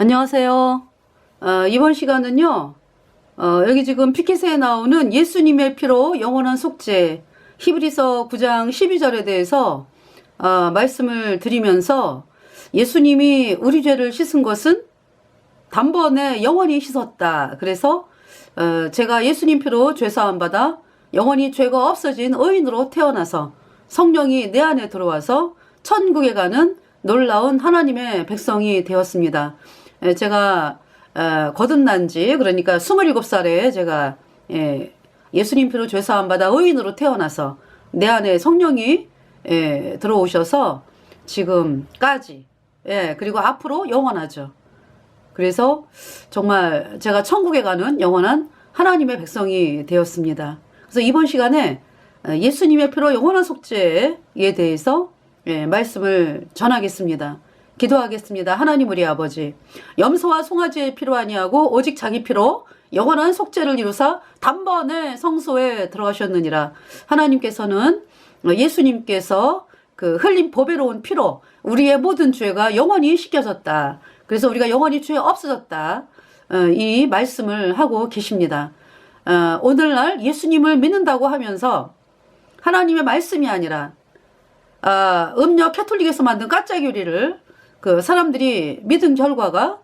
안녕하세요. 이번 시간은요, 여기 지금 피켓에 나오는 예수님의 피로 영원한 속죄, 히브리서 9장 12절에 대해서 말씀을 드리면서 예수님이 우리 죄를 씻은 것은 단번에 영원히 씻었다. 그래서 제가 예수님 피로 죄사함 받아 영원히 죄가 없어진 의인으로 태어나서 성령이 내 안에 들어와서 천국에 가는 놀라운 하나님의 백성이 되었습니다. 제가 거듭난 지 그러니까 27살에 제가 예수님 피로 죄사함 받아 의인으로 태어나서 내 안에 성령이 들어오셔서 지금까지 그리고 앞으로 영원하죠. 그래서 정말 제가 천국에 가는 영원한 하나님의 백성이 되었습니다. 그래서 이번 시간에 예수님의 피로 영원한 속죄에 대해서 말씀을 전하겠습니다. 기도하겠습니다. 하나님 우리 아버지, 염소와 송아지의 피로 아니하고 오직 자기 피로 영원한 속죄를 이루사 단번에 성소에 들어가셨느니라. 하나님께서는 예수님께서 그 흘린 보배로운 피로 우리의 모든 죄가 영원히 씻겨졌다. 그래서 우리가 영원히 죄 없어졌다. 이 말씀을 하고 계십니다. 오늘날 예수님을 믿는다고 하면서 하나님의 말씀이 아니라 음력 캐톨릭에서 만든 까짜교리를 그 사람들이 믿은 결과가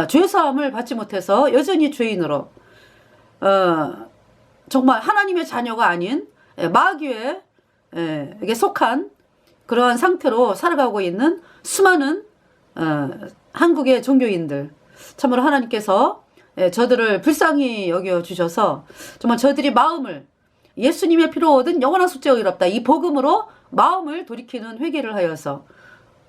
죄사함을 받지 못해서 여전히 죄인으로 정말 하나님의 자녀가 아닌 마귀에 속한 그러한 상태로 살아가고 있는 수많은 한국의 종교인들, 참으로 하나님께서 저들을 불쌍히 여겨주셔서 정말 저들이 마음을 예수님의 피로 얻은 영원한 속죄가 의롭다, 이 복음으로 마음을 돌이키는 회개를 하여서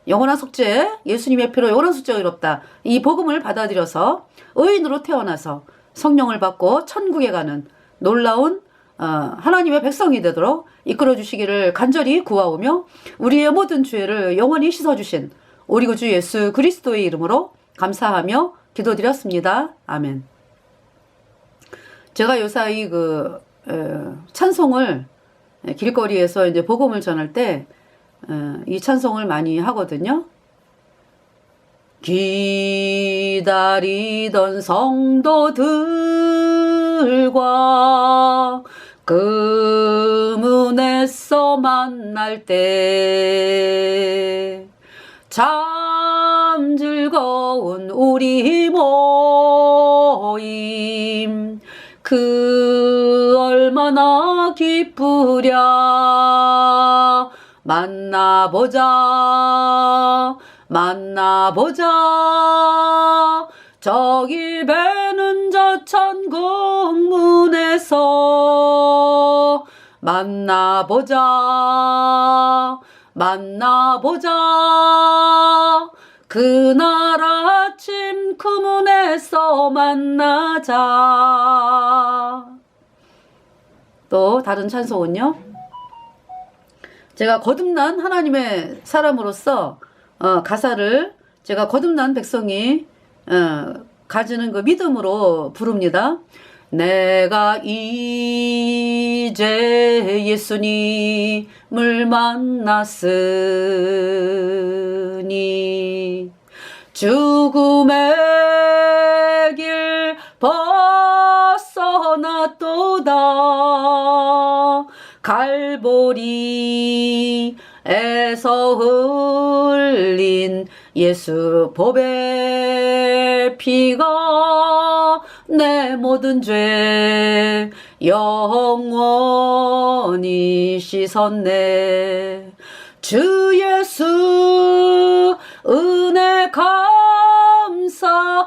영원한 속죄, 예수님의 피로 영원한 속죄가 의롭다, 이 복음을 받아들여서 의인으로 태어나서 성령을 받고 천국에 가는 놀라운 하나님의 백성이 되도록 이끌어 주시기를 간절히 구하오며 우리의 모든 죄를 영원히 씻어주신 우리 구주 예수 그리스도의 이름으로 감사하며 기도드렸습니다. 아멘. 제가 요사이 찬송을 길거리에서 이제 복음을 전할 때 이 찬송을 많이 하거든요. 기다리던 성도들과 그 문에서 만날 때 참 즐거운 우리 모임 그 얼마나 기쁘랴. 만나보자 저기 배는 저 천국 문에서 만나보자 그날 아침 그 문에서 만나자. 또 다른 찬송은요, 제가 거듭난 하나님의 사람으로서 가사를 제가 거듭난 백성이 가지는 그 믿음으로 부릅니다. 내가 이제 예수님을 만났으니 죽음의 길 벗어났도다. 갈보리에서 흘린 예수 보배 피가 내 모든 죄 영원히 씻었네. 주 예수 은혜 감사하리로다.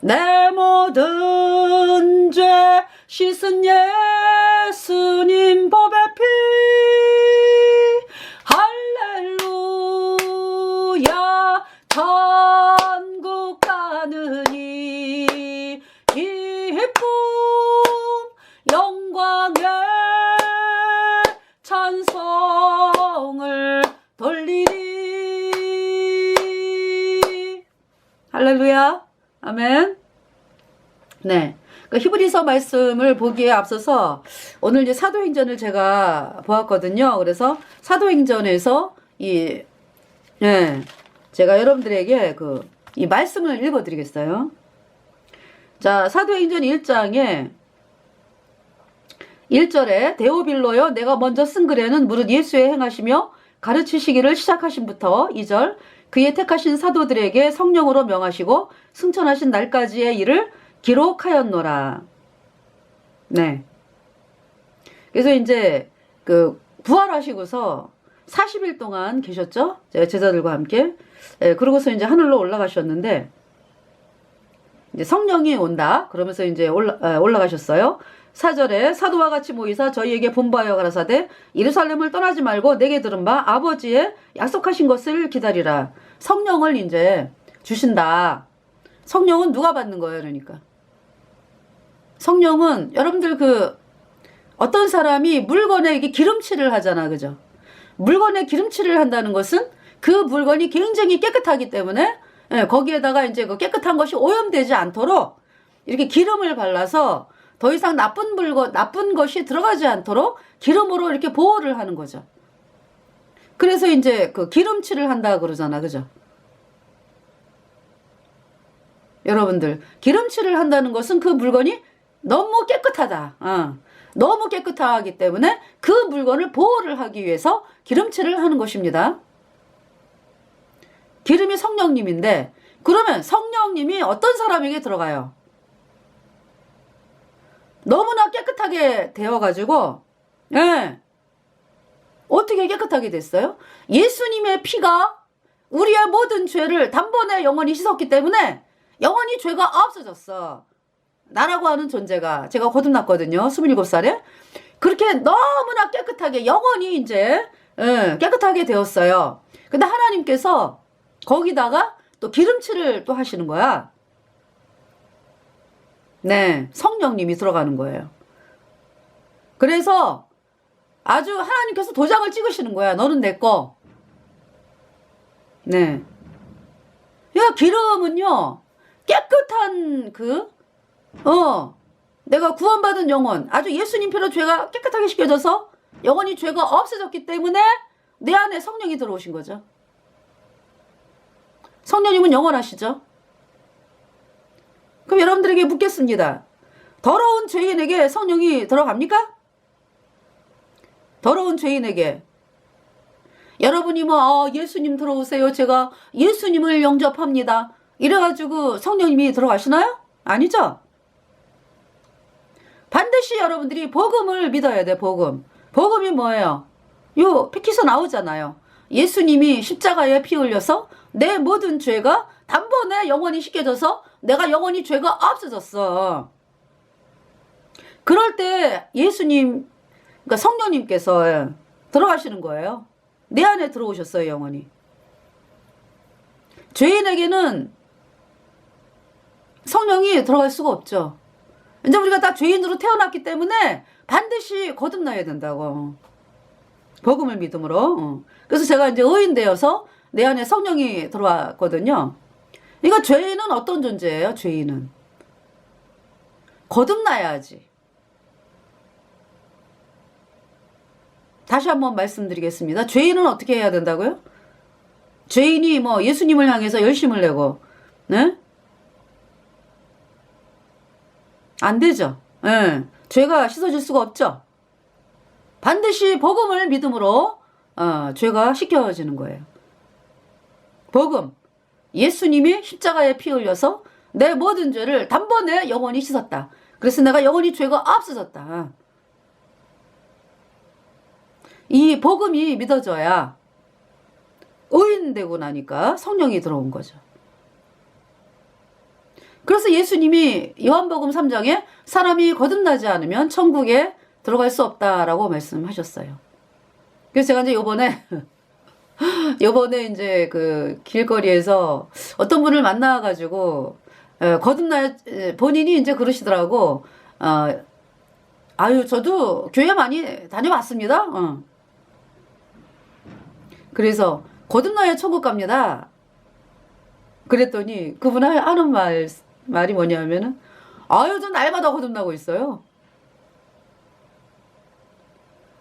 내 모든 죄 씻은 예수님 보배 피 할렐루야. 천국 가느니 기쁨 영광에 찬송을 돌리리. 할렐루야. 아멘. 네. 그 히브리서 말씀을 보기에 앞서서 오늘 이제 사도행전을 제가 보았거든요. 그래서 사도행전에서 이 예. 제가 여러분들에게 이 말씀을 읽어 드리겠어요. 자, 사도행전 1장에 1절에 데오빌로여 내가 먼저 쓴 글에는 무릇 예수의 행하시며 가르치시기를 시작하신부터 2절 그의 택하신 사도들에게 성령으로 명하시고 승천하신 날까지의 일을 기록하였노라. 네. 그래서 이제 부활하시고서 40일 동안 계셨죠? 제자들과 함께. 예, 그러고서 이제 하늘로 올라가셨는데 이제 성령이 온다. 그러면서 이제 올라가셨어요. 4절에 사도와 같이 모이사 저희에게 분부하여 가라사대 예루살렘을 떠나지 말고 내게 들은 바 아버지의 약속하신 것을 기다리라. 성령을 이제 주신다. 성령은 누가 받는 거예요? 그러니까 성령은 여러분들 어떤 사람이 물건에 이게 기름칠을 하잖아. 그죠? 물건에 기름칠을 한다는 것은 그 물건이 굉장히 깨끗하기 때문에 예, 거기에다가 이제 깨끗한 것이 오염되지 않도록 이렇게 기름을 발라서 더 이상 나쁜 것이 들어가지 않도록 기름으로 이렇게 보호를 하는 거죠. 그래서 이제 기름칠을 한다 그러잖아. 그죠? 여러분들, 기름칠을 한다는 것은 그 물건이 너무 깨끗하다. 너무 깨끗하기 때문에 그 물건을 보호를 하기 위해서 기름칠을 하는 것입니다. 기름이 성령님인데, 그러면 성령님이 어떤 사람에게 들어가요? 너무나 깨끗하게 되어가지고, 예. 어떻게 깨끗하게 됐어요? 예수님의 피가 우리의 모든 죄를 단번에 영원히 씻었기 때문에 영원히 죄가 없어졌어. 나라고 하는 존재가, 제가 거듭났거든요. 27살에. 그렇게 너무나 깨끗하게, 영원히 이제, 깨끗하게 되었어요. 근데 하나님께서 거기다가 또 기름칠을 또 하시는 거야. 네, 성령님이 들어가는 거예요. 그래서 아주 하나님께서 도장을 찍으시는 거야. 너는 내 거. 네. 야, 기름은요, 깨끗한 내가 구원받은 영혼, 아주 예수님 피로 죄가 깨끗하게 씻겨져서 영원히 죄가 없어졌기 때문에 내 안에 성령이 들어오신 거죠. 성령님은 영원하시죠. 그럼 여러분들에게 묻겠습니다. 더러운 죄인에게 성령이 들어갑니까? 더러운 죄인에게. 여러분이 예수님 들어오세요. 제가 예수님을 영접합니다. 이래가지고 성령님이 들어가시나요? 아니죠. 반드시 여러분들이 복음을 믿어야 돼. 복음이 뭐예요? 요 피키서 나오잖아요. 예수님이 십자가에 피 흘려서 내 모든 죄가 단번에 영원히 씻겨져서 내가 영원히 죄가 없어졌어. 그럴 때 예수님, 그러니까 성령님께서 들어가시는 거예요. 내 안에 들어오셨어요. 영원히. 죄인에게는 성령이 들어갈 수가 없죠. 이제 우리가 다 죄인으로 태어났기 때문에 반드시 거듭나야 된다고. 복음을 믿음으로. 그래서 제가 이제 의인 되어서 내 안에 성령이 들어왔거든요. 그러니까 죄인은 어떤 존재예요? 죄인은 거듭나야지. 다시 한번 말씀드리겠습니다. 죄인은 어떻게 해야 된다고요? 죄인이 예수님을 향해서 열심을 내고, 네? 안 되죠. 예. 죄가 씻어질 수가 없죠. 반드시 복음을 믿음으로 죄가 씻겨지는 거예요. 복음. 예수님이 십자가에 피 흘려서 내 모든 죄를 단번에 영원히 씻었다. 그래서 내가 영원히 죄가 없어졌다. 이 복음이 믿어져야 의인되고 나니까 성령이 들어온 거죠. 그래서 예수님이 요한복음 3장에 사람이 거듭나지 않으면 천국에 들어갈 수 없다라고 말씀하셨어요. 그래서 제가 이제 요번에 이제 길거리에서 어떤 분을 만나가지고 본인이 이제 그러시더라고. 저도 교회 많이 다녀왔습니다. 그래서 거듭나야 천국 갑니다. 그랬더니 그분 하는 말이 뭐냐면은 저 날마다 거듭나고 있어요.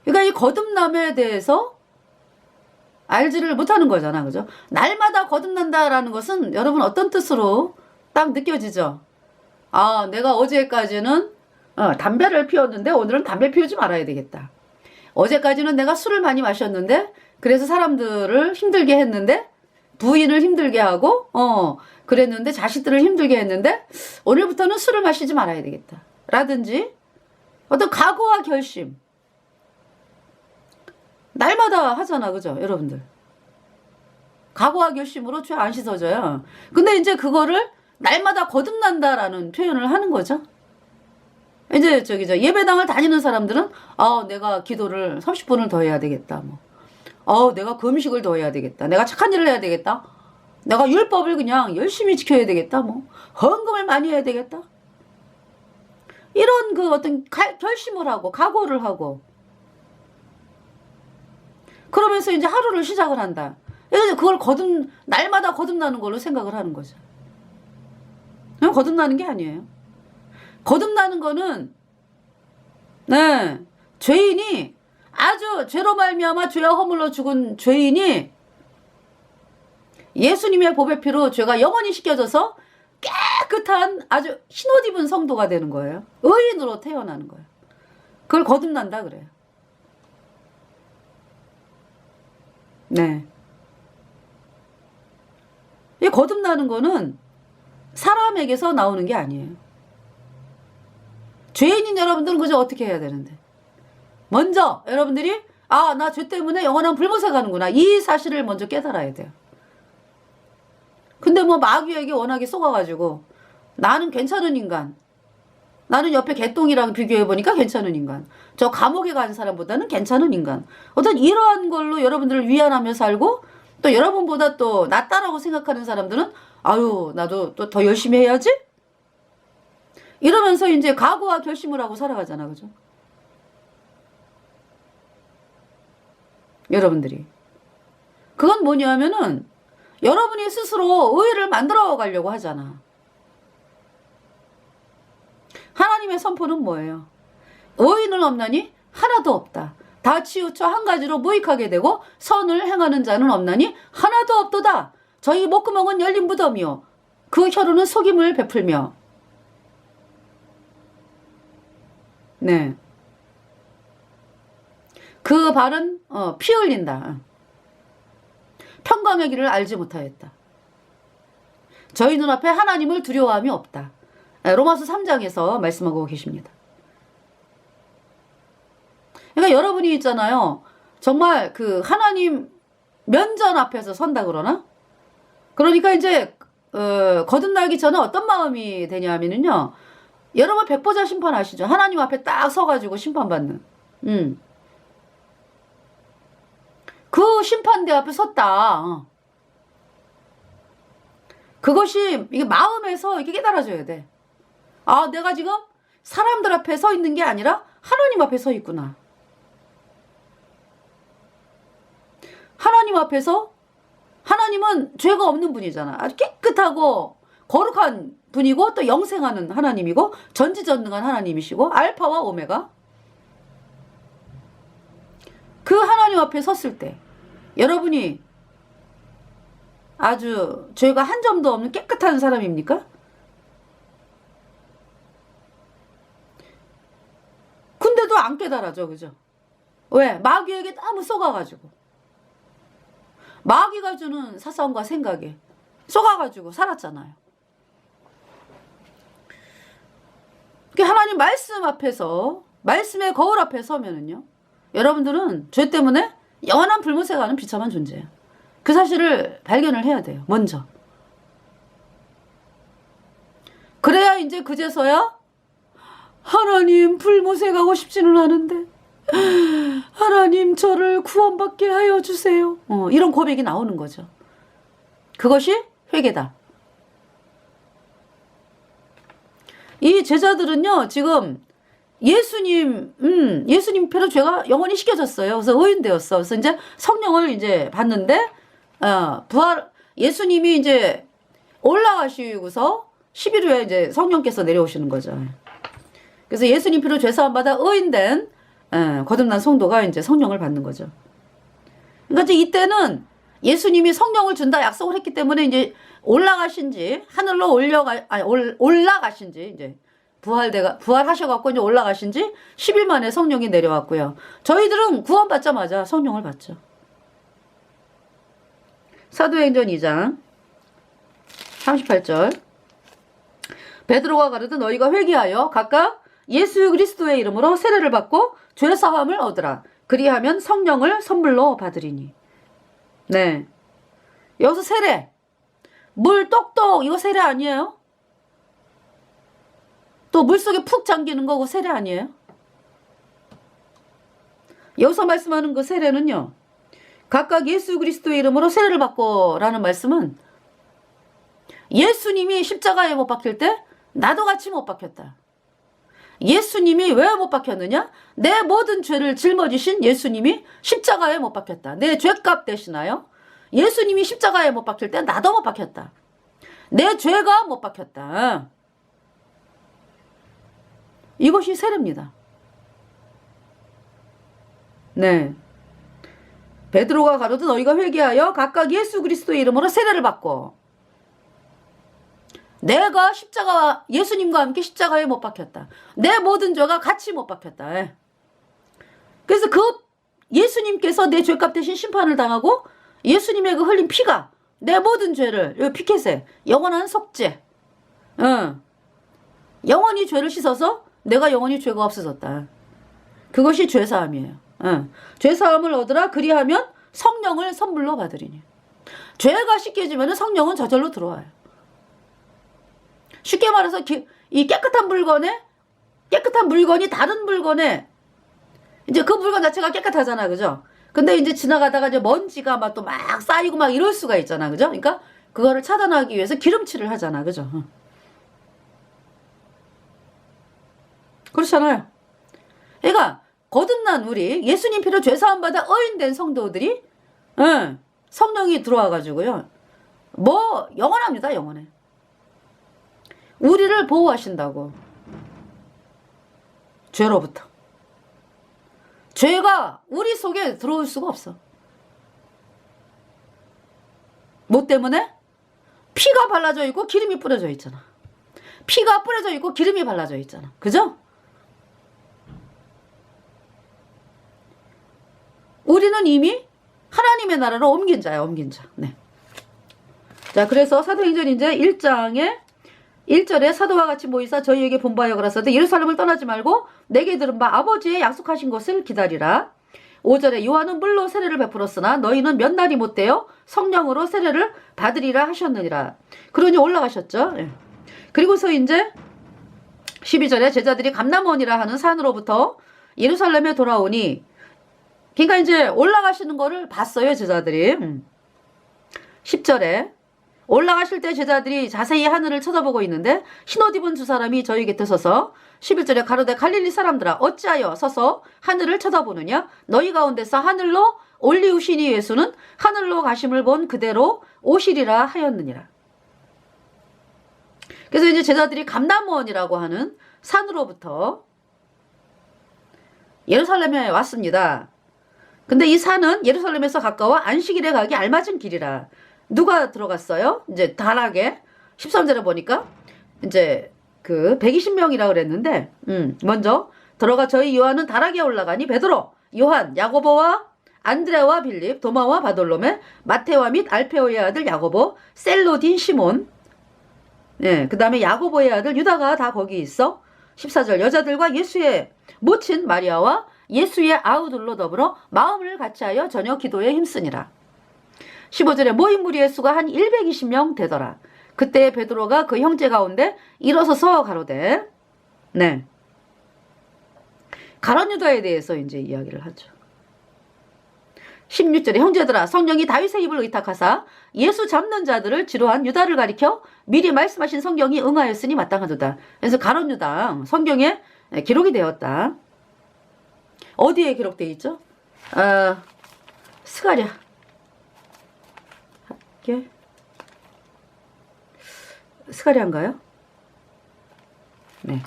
그러니까 이 거듭남에 대해서 알지를 못하는 거잖아. 그죠? 날마다 거듭난다라는 것은 여러분 어떤 뜻으로 딱 느껴지죠? 아, 내가 어제까지는 담배를 피웠는데 오늘은 담배 피우지 말아야 되겠다. 어제까지는 내가 술을 많이 마셨는데 그래서 사람들을 힘들게 했는데 부인을 힘들게 하고 그랬는데 자식들을 힘들게 했는데 오늘부터는 술을 마시지 말아야 되겠다. 라든지 어떤 각오와 결심. 날마다 하잖아. 그죠? 여러분들. 각오와 결심으로 죄 안 씻어져요. 근데 이제 그거를 날마다 거듭난다라는 표현을 하는 거죠. 이제 예배당을 다니는 사람들은 내가 기도를 30분을 더 해야 되겠다. 내가 금식을 더 해야 되겠다. 내가 착한 일을 해야 되겠다. 내가 율법을 그냥 열심히 지켜야 되겠다. 헌금을 많이 해야 되겠다. 이런 그 어떤 결심을 하고 각오를 하고 그러면서 이제 하루를 시작을 한다. 그걸 날마다 거듭나는 걸로 생각을 하는 거죠. 거듭나는 게 아니에요. 거듭나는 거는 죄인이 아주 죄로 말미암아 죄와 허물로 죽은 죄인이 예수님의 보배 피로 죄가 영원히 씻겨져서 깨끗한 아주 흰옷 입은 성도가 되는 거예요. 의인으로 태어나는 거예요. 그걸 거듭난다 그래요. 네. 이 거듭나는 거는 사람에게서 나오는 게 아니에요. 죄인인 여러분들은 그저 어떻게 해야 되는데? 먼저 여러분들이 나 죄 때문에 영원한 불못에 가는구나. 이 사실을 먼저 깨달아야 돼요. 근데 마귀에게 워낙에 속아가지고 나는 괜찮은 인간. 나는 옆에 개똥이랑 비교해보니까 괜찮은 인간. 저 감옥에 간 사람보다는 괜찮은 인간. 어떤 이러한 걸로 여러분들을 위안하며 살고 또 여러분보다 또 낫다라고 생각하는 사람들은 아유 나도 또 더 열심히 해야지? 이러면서 이제 각오와 결심을 하고 살아가잖아. 그죠? 여러분들이. 그건 뭐냐면은 여러분이 스스로 의의를 만들어 가려고 하잖아. 하나님의 선포는 뭐예요? 의인은 없나니 하나도 없다. 다 치우쳐 한 가지로 무익하게 되고 선을 행하는 자는 없나니 하나도 없도다. 저희 목구멍은 열린 무덤이요 그 혀로는 속임을 베풀며. 네. 그 발은 피 흘린다. 평강의 길을 알지 못하였다. 저희 눈앞에 하나님을 두려워함이 없다. 로마서 3장에서 말씀하고 계십니다. 그러니까 여러분이 있잖아요. 정말 그 하나님 면전 앞에서 선다 그러나? 그러니까 이제 거듭나기 전에 어떤 마음이 되냐면요. 여러분 백보자 심판 아시죠? 하나님 앞에 딱 서가지고 심판받는. 그 심판대 앞에 섰다. 그것이 이게 마음에서 이게 깨달아져야 돼. 내가 지금 사람들 앞에 서 있는 게 아니라 하나님 앞에 서 있구나. 하나님 앞에서 하나님은 죄가 없는 분이잖아. 아주 깨끗하고 거룩한 분이고 또 영생하는 하나님이고 전지전능한 하나님이시고 알파와 오메가. 그 하나님 앞에 섰을 때 여러분이 아주 죄가 한 점도 없는 깨끗한 사람입니까? 근데도 안 깨달아져. 그죠? 왜? 마귀에게 너무 쏘가가지고 마귀가 주는 사상과 생각에 쏘가가지고 살았잖아요. 하나님 말씀 앞에서 말씀의 거울 앞에 서면은요 여러분들은 죄 때문에 영원한 불못에 가는 비참한 존재예요. 그 사실을 발견을 해야 돼요. 먼저. 그래야 이제 그제서야 하나님 불못에 가고 싶지는 않은데 하나님 저를 구원받게 하여 주세요. 이런 고백이 나오는 거죠. 그것이 회개다. 이 제자들은요 지금 예수님 피로 죄가 영원히 씻겨졌어요. 그래서 의인 되었어. 그래서 이제 성령을 이제 받는데 예수님이 이제 올라가시고서 10일 후에 이제 성령께서 내려오시는 거죠. 그래서 예수님 피로 죄사함 받아 의인된 거듭난 성도가 이제 성령을 받는 거죠. 그러니까 이제 이때는 예수님이 성령을 준다 약속을 했기 때문에 이제 올라가신지 하늘로 올라가신지 이제 부활하셔갖고 이제 올라가신지 10일 만에 성령이 내려왔고요. 저희들은 구원받자마자 성령을 받죠. 사도행전 2장 38절 베드로가 가르되 너희가 회개하여 각각 예수 그리스도의 이름으로 세례를 받고 죄사함을 얻으라. 그리하면 성령을 선물로 받으리니. 네. 여기서 세례. 물 똑똑 이거 세례 아니에요? 또 물속에 푹 잠기는 거고 세례 아니에요? 여기서 말씀하는 그 세례는요. 각각 예수 그리스도의 이름으로 세례를 받고 라는 말씀은 예수님이 십자가에 못 박힐 때 나도 같이 못 박혔다. 예수님이 왜 못 박혔느냐? 내 모든 죄를 짊어지신 예수님이 십자가에 못 박혔다. 내 죄값 대신하여 예수님이 십자가에 못 박힐 때 나도 못 박혔다. 내 죄가 못 박혔다. 이것이 세례입니다. 네. 베드로가 가로되 너희가 회개하여 각각 예수 그리스도의 이름으로 세례를 받고 내가 예수님과 함께 십자가에 못 박혔다. 내 모든 죄가 같이 못 박혔다. 그래서 그 예수님께서 내 죄값 대신 심판을 당하고 예수님의 그 흘린 피가 내 모든 죄를 피켓에 영원한 속죄 영원히 죄를 씻어서 내가 영원히 죄가 없어졌다. 그것이 죄사함이에요. 죄사함을 얻으라. 그리하면 성령을 선물로 받으리니. 죄가 씻겨지면 성령은 저절로 들어와요. 쉽게 말해서 이 깨끗한 물건이 다른 물건에 이제 그 물건 자체가 깨끗하잖아, 그죠? 근데 이제 지나가다가 이제 먼지가 막 또 막 쌓이고 막 이럴 수가 있잖아, 그죠? 그러니까 그거를 차단하기 위해서 기름칠을 하잖아, 그죠? 그렇잖아요. 그러니까 거듭난 우리 예수님 피로 죄사함 받아 의인된 성도들이 성령이 들어와가지고요. 뭐 영원합니다, 영원해. 우리를 보호하신다고. 죄로부터. 죄가 우리 속에 들어올 수가 없어. 뭐 때문에? 피가 발라져 있고 기름이 뿌려져 있잖아. 피가 뿌려져 있고 기름이 발라져 있잖아. 그죠? 우리는 이미 하나님의 나라로 옮긴 자야, 옮긴 자. 네. 자, 그래서 사도행전 이제 1장에 1절에 사도와 같이 모이사 저희에게 본바여 가라사대 예루살렘을 떠나지 말고 내게 들은 바 아버지의 약속하신 것을 기다리라. 5절에 요한은 물로 세례를 베풀었으나 너희는 몇 날이 못되어 성령으로 세례를 받으리라 하셨느니라. 그러니 올라가셨죠. 네. 그리고서 이제 12절에 제자들이 감람원이라 하는 산으로부터 예루살렘에 돌아오니 그러니까 이제 올라가시는 거를 봤어요, 제자들이. 10절에 올라가실 때 제자들이 자세히 하늘을 쳐다보고 있는데 흰옷 입은 두 사람이 저희 곁에 서서 11절에 가로되 갈릴리 사람들아 어찌하여 서서 하늘을 쳐다보느냐 너희 가운데서 하늘로 올리우시니 예수는 하늘로 가심을 본 그대로 오시리라 하였느니라. 그래서 이제 제자들이 감람원이라고 하는 산으로부터 예루살렘에 왔습니다. 근데 이 산은 예루살렘에서 가까워 안식일에 가기 알맞은 길이라. 누가 들어갔어요? 이제 다락에 13절에 보니까 이제 그 120명이라 그랬는데 먼저 들어가 저희 요한은 다락에 올라가니 베드로, 요한, 야고보와 안드레와 빌립, 도마와 바돌로메, 마테와 및 알페오의 아들 야고보, 셀로딘 시몬, 그 다음에 야고보의 아들 유다가 다 거기 있어. 14절 여자들과 예수의 모친 마리아와 예수의 아우들로 더불어 마음을 같이하여 저녁 기도에 힘쓰니라. 15절에 모인 무리의 수가 한 120명 되더라. 그때 베드로가 그 형제 가운데 일어서서 가로되 가룟 유다에 대해서 이제 이야기를 하죠. 16절에 형제들아 성령이 다윗의 입을 의탁하사 예수 잡는 자들을 지로한 유다를 가리켜 미리 말씀하신 성경이 응하였으니 마땅하도다. 그래서 가룟 유다 성경에 기록이 되었다. 어디에 기록되어 있죠? 스가랴. 스가랴인가요? 네.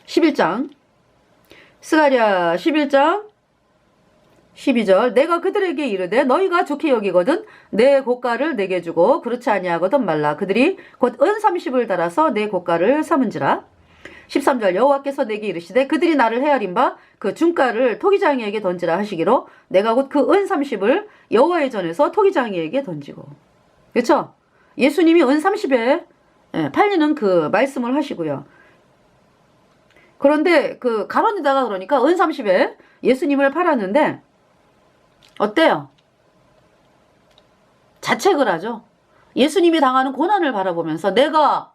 11장. 스가랴 11장 12절 내가 그들에게 이르되 너희가 좋게 여기거든 내 고가를 내게 주고 그렇지 아니하거든 말라. 그들이 곧 은 30을 달아서 내 고가를 삼은지라. 13절 여호와께서 내게 이르시되 그들이 나를 헤아린 바 그 중가를 토기장이에게 던지라 하시기로 내가 곧 그 은 30을 여호와의 전에서 토기장이에게 던지고. 그렇죠? 예수님이 은 30에 팔리는 그 말씀을 하시고요. 그런데 그 가룟 유다가 그러니까 은 30에 예수님을 팔았는데 어때요? 자책을 하죠. 예수님이 당하는 고난을 바라보면서 내가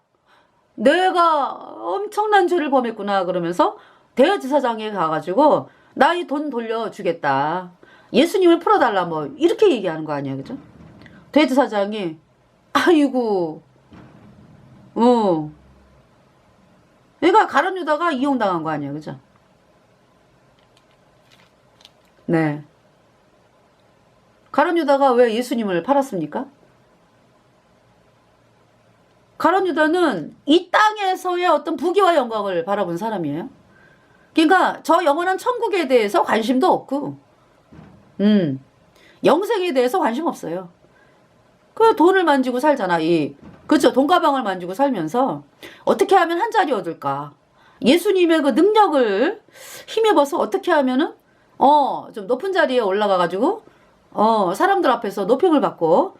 엄청난 죄를 범했구나 그러면서 대제사장에 가가지고 나 이 돈 돌려주겠다. 예수님을 풀어달라 뭐 이렇게 얘기하는 거 아니야, 그죠? 대제사장이 아이고, 그러니까 가룟 유다가 이용당한 거 아니야, 그죠? 네. 가룟 유다가 왜 예수님을 팔았습니까? 가룟 유다는 이 땅에서의 어떤 부귀와 영광을 바라본 사람이에요. 그러니까 저 영원한 천국에 대해서 관심도 없고, 영생에 대해서 관심 없어요. 그 돈을 만지고 살잖아. 그렇죠. 돈가방을 만지고 살면서 어떻게 하면 한 자리 얻을까? 예수님의 그 능력을 힘입어서 어떻게 하면은 좀 높은 자리에 올라가가지고 사람들 앞에서 높임을 받고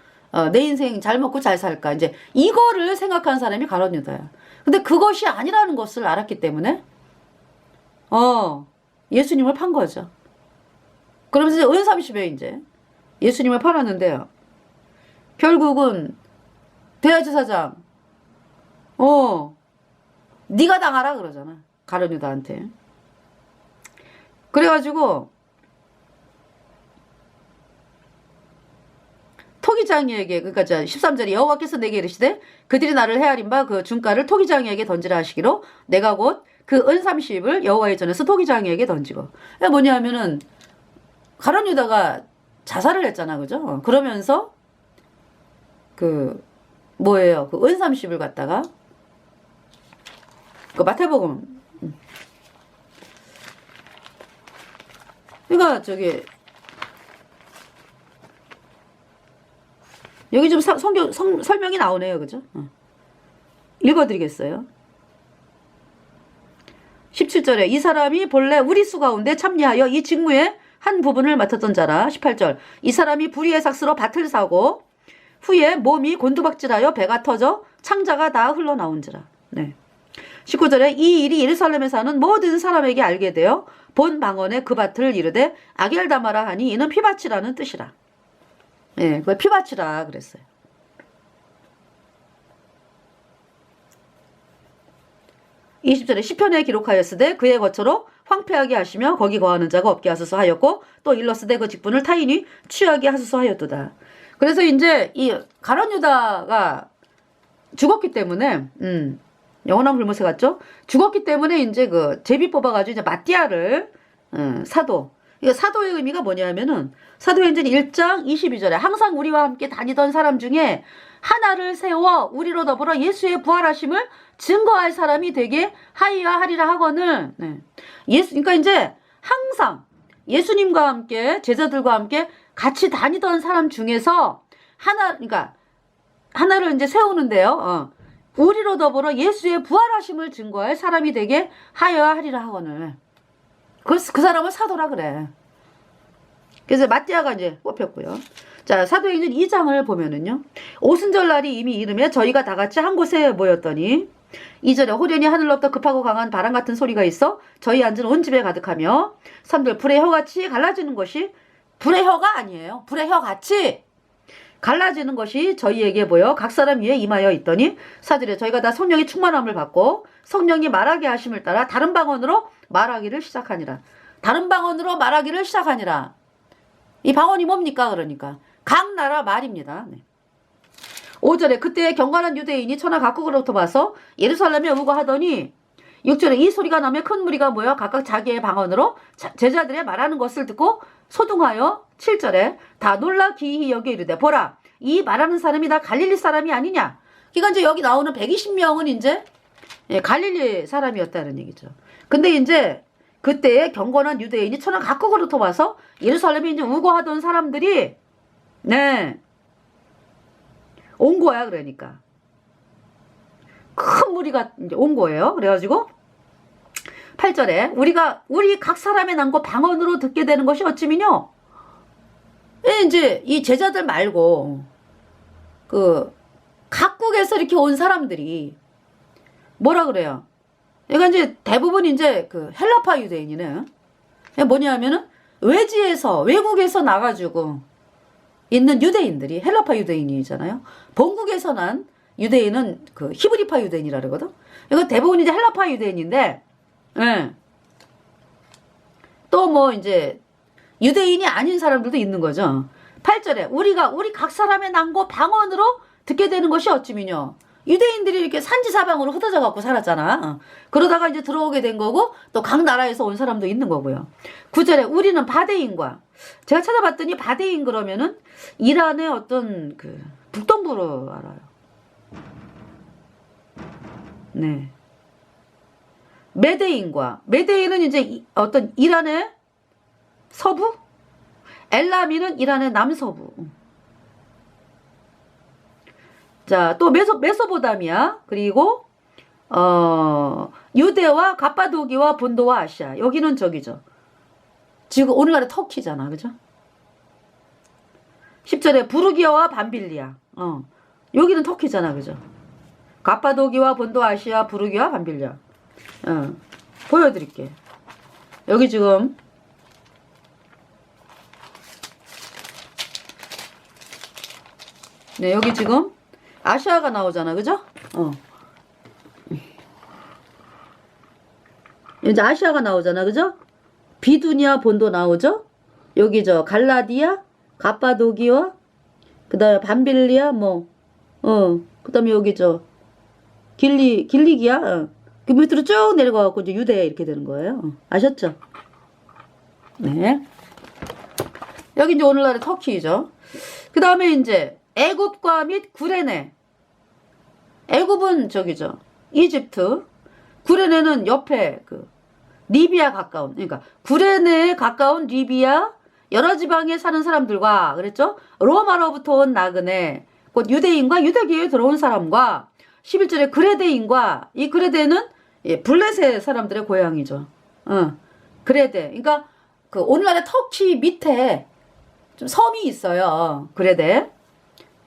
내 인생 잘 먹고 잘 살까? 이제 이거를 생각한 사람이 가룟 유다야. 근데 그것이 아니라는 것을 알았기 때문에 예수님을 판 거죠. 그러면서 이제 은 30에 이제 예수님을 팔았는데요. 결국은 대제사장 네가 당하라 그러잖아. 가룟 유다한테. 그래가지고 토기장이에게 그러니까 13절에 여호와께서 내게 이르시되 그들이 나를 헤아린 바 그 중가를 토기장이에게 던지라 하시기로 내가 곧 그 은 30을 여호와의 전에서 토기장이에게 던지고. 뭐냐면은 가룟 유다가 자살을 했잖아, 그죠? 그러면서 그 뭐예요? 그 은 30을 갖다가 그 마태복음 그러니까 여기 좀 설명이 나오네요. 그죠? 읽어드리겠어요. 17절에 이 사람이 본래 우리 수 가운데 참여하여 이 직무의 한 부분을 맡았던 자라. 18절 이 사람이 불의의 삭스로 밭을 사고 후에 몸이 곤두박질하여 배가 터져 창자가 다 흘러나온지라. 네. 19절에 이 일이 예루살렘에 사는 모든 사람에게 알게 되어 본 방언에 그 밭을 이르되 아겔다마라 하니 이는 피밭이라는 뜻이라. 예, 그걸 피밭이라 그랬어요. 20절에 시편에 기록하였으되 그의 거처로 황폐하게 하시며 거기 거하는 자가 없게 하소서 하였고 또 일렀으되 그 직분을 타인이 취하게 하소서 하였도다. 그래서 이제 이 가룟 유다가 죽었기 때문에 영원한 불못에 갔죠. 죽었기 때문에 이제 그 제비 뽑아가지고 이제 마띠아를 사도. 이거 사도의 의미가 뭐냐면은 사도행전 1장 22절에 항상 우리와 함께 다니던 사람 중에 하나를 세워 우리로 더불어 예수의 부활하심을 증거할 사람이 되게 하여야 하리라 하거늘. 네. 그러니까 이제 항상 예수님과 함께 제자들과 함께 같이 다니던 사람 중에서 그러니까 하나를 이제 세우는데요. 우리로 더불어 예수의 부활하심을 증거할 사람이 되게 하여야 하리라 하거늘. 그 사람을 사도라 그래. 그래서 마띠아가 이제 뽑혔고요. 자, 사도행전 2장을 보면은요. 오순절 날이 이미 이르며 저희가 다 같이 한 곳에 모였더니 2절에 호련히 하늘로부터 급하고 강한 바람 같은 소리가 있어 저희 앉은 온 집에 가득하며 3절 불의 혀같이 갈라지는 것이 불의 혀가 아니에요. 불의 혀같이 갈라지는 것이 저희에게 보여 각 사람 위에 임하여 있더니 4절에 저희가 다 성령의 충만함을 받고 성령이 말하게 하심을 따라 다른 방언으로 말하기를 시작하니라. 다른 방언으로 말하기를 시작하니라. 이 방언이 뭡니까? 그러니까 각 나라 말입니다. 네. 5절에 그때 경건한 유대인이 천하 각국으로부터 와서 예루살렘에 오고 하더니 6절에 이 소리가 나며 큰 무리가 모여 각각 자기의 방언으로 제자들의 말하는 것을 듣고 소동하여 7절에 다 놀라 기이히 여겨 이르되 보라 이 말하는 사람이 다 갈릴리 사람이 아니냐. 그러니까 이제 여기 나오는 120명은 이제 갈릴리 사람이었다는 얘기죠. 근데 이제 그때의 경건한 유대인이 천을 각국으로 와서 예루살렘에 이제 우거하던 사람들이 네, 온 거야. 그러니까 큰 무리가 이제 온 거예요. 그래가지고 8절에 우리 각 사람의 난고 방언으로 듣게 되는 것이 어찌미뇨? 이제 이 제자들 말고 그 각국에서 이렇게 온 사람들이 뭐라 그래요? 그러니까 이제 대부분 이제 그 헬라파 유대인이네. 뭐냐면은 외국에서 나가지고 있는 유대인들이 헬라파 유대인이잖아요. 본국에서 난 유대인은 그 히브리파 유대인이라 그러거든. 이거 대부분 이제 헬라파 유대인인데, 예. 또 뭐 이제 유대인이 아닌 사람들도 있는 거죠. 8절에 우리 각 사람의 난고 방언으로 듣게 되는 것이 어찌미뇨? 유대인들이 이렇게 산지사방으로 흩어져 갖고 살았잖아. 그러다가 이제 들어오게 된 거고 또 각 나라에서 온 사람도 있는 거고요. 9절에 우리는 바데인과 제가 찾아봤더니 바데인 그러면은 이란의 어떤 그 북동부로 알아요. 네. 메데인은 이제 어떤 이란의 서부? 엘라미는 이란의 남서부. 자, 또 메소포타미아, 그리고 유대와 갑바도기와 본도와 아시아. 여기는 저기죠. 지금 오늘날의 터키잖아. 그죠? 10절에 부르기아와 밤빌리아. 여기는 터키잖아. 그죠? 갑바도기와 본도 아시아, 부르기아, 밤빌리아. 보여드릴게. 여기 지금 네, 여기 지금 아시아가 나오잖아. 그죠? 이제 아시아가 나오잖아. 그죠? 비두니아 본도 나오죠? 여기 저 갈라디아, 갑바도기와 그 다음에 밤빌리아 그 다음에 여기 저 길리기아 그 밑으로 쭉 내려가갖고 이제 유대 이렇게 되는 거예요. 아셨죠? 네. 여기 이제 오늘날의 터키죠. 그 다음에 이제 애굽과 및 구레네. 애굽은 저기죠. 이집트. 구레네는 옆에 그 리비아 가까운, 그러니까 구레네에 가까운 리비아 여러 지방에 사는 사람들과 그랬죠. 로마로부터 온 나그네, 곧 유대인과 유대교에 들어온 사람과 11절에 그레데인과 이 그레데는 블레셋 사람들의 고향이죠. 그레데. 그러니까 그 오늘날의 터키 밑에 좀 섬이 있어요. 그레데.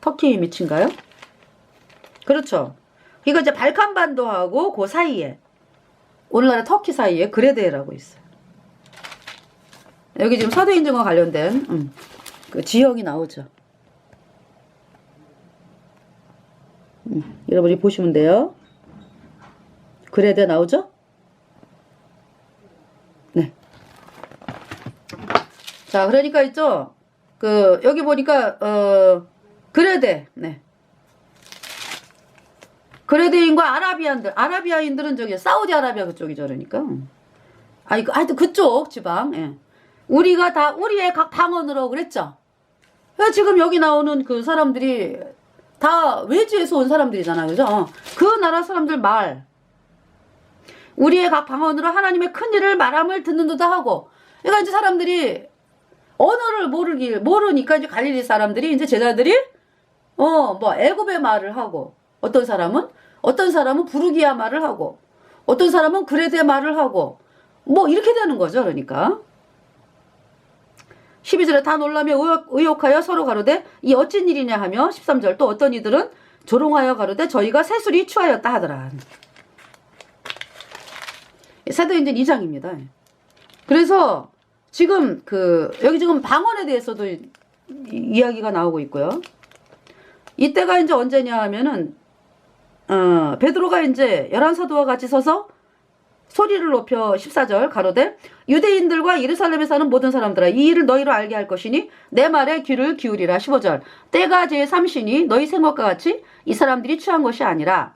터키 밑인가요? 그렇죠. 이거 이제 발칸반도하고 그 사이에 오늘날의 터키 사이에 그레데라고 있어요. 여기 지금 사도인증과 관련된 그 지형이 나오죠. 여러분이 보시면 돼요. 그레데 나오죠? 네. 자, 그러니까 있죠. 그 여기 보니까 그레데. 네. 그레데인과 아라비아인들은 저기 사우디아라비아 그쪽이죠. 그러니까. 하여튼 그쪽 지방. 예. 우리가 다 우리의 각 방언으로 그랬죠. 지금 여기 나오는 그 사람들이 다 외지에서 온 사람들이잖아. 그죠? 그 나라 사람들 말. 우리의 각 방언으로 하나님의 큰 일을 말함을 듣는도다 하고. 그러니까 이제 사람들이 언어를 모르니까 이제 갈릴리 사람들이 이제 제자들이 애굽의 말을 하고 어떤 사람은 부르기아 말을 하고 어떤 사람은 그레데 말을 하고 이렇게 되는 거죠. 그러니까 12절에 다 놀라며 의혹하여 서로 가로되 이 어찐 일이냐 하며 13절 또 어떤 이들은 조롱하여 가로되 저희가 새술이 취하였다 하더라. 사도행전 2장입니다. 그래서 지금 여기 지금 방언에 대해서도 이야기가 나오고 있고요. 이때가 이제 언제냐 하면은 베드로가 이제 11사도와 같이 서서 소리를 높여 14절 가로되 유대인들과 예루살렘에 사는 모든 사람들아 이 일을 너희로 알게 할 것이니 내 말에 귀를 기울이라. 15절 때가 제3시니 너희 생각과 같이 이 사람들이 취한 것이 아니라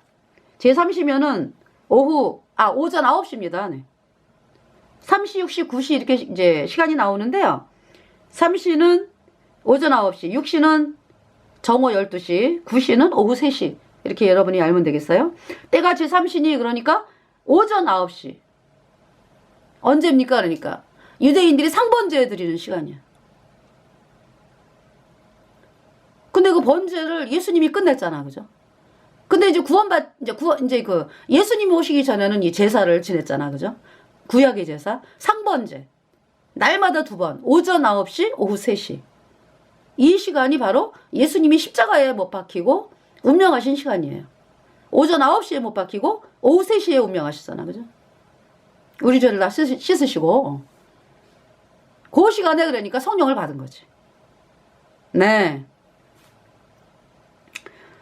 제3시면은 오전 9시입니다. 네. 3시, 6시, 9시 이렇게 이제 시간이 나오는데요. 3시는 오전 9시, 6시는 정오 12시, 9시는 오후 3시 이렇게 여러분이 알면 되겠어요. 때가 제3시니 그러니까 오전 9시 언제입니까? 그러니까 유대인들이 상번제 드리는 시간이야. 근데 그 번제를 예수님이 끝냈잖아, 그죠? 근데 이제 이제 그 예수님이 오시기 전에는 이 제사를 지냈잖아, 그죠? 구약의 제사, 상번제. 날마다 2번, 오전 9시, 오후 3시. 이 시간이 바로 예수님이 십자가에 못 박히고 운명하신 시간이에요. 오전 9시에 못 박히고 오후 3시에 운명하셨잖아, 그죠? 우리 죄를 다 씻으시고 그 시간에 그러니까 성령을 받은 거지. 네.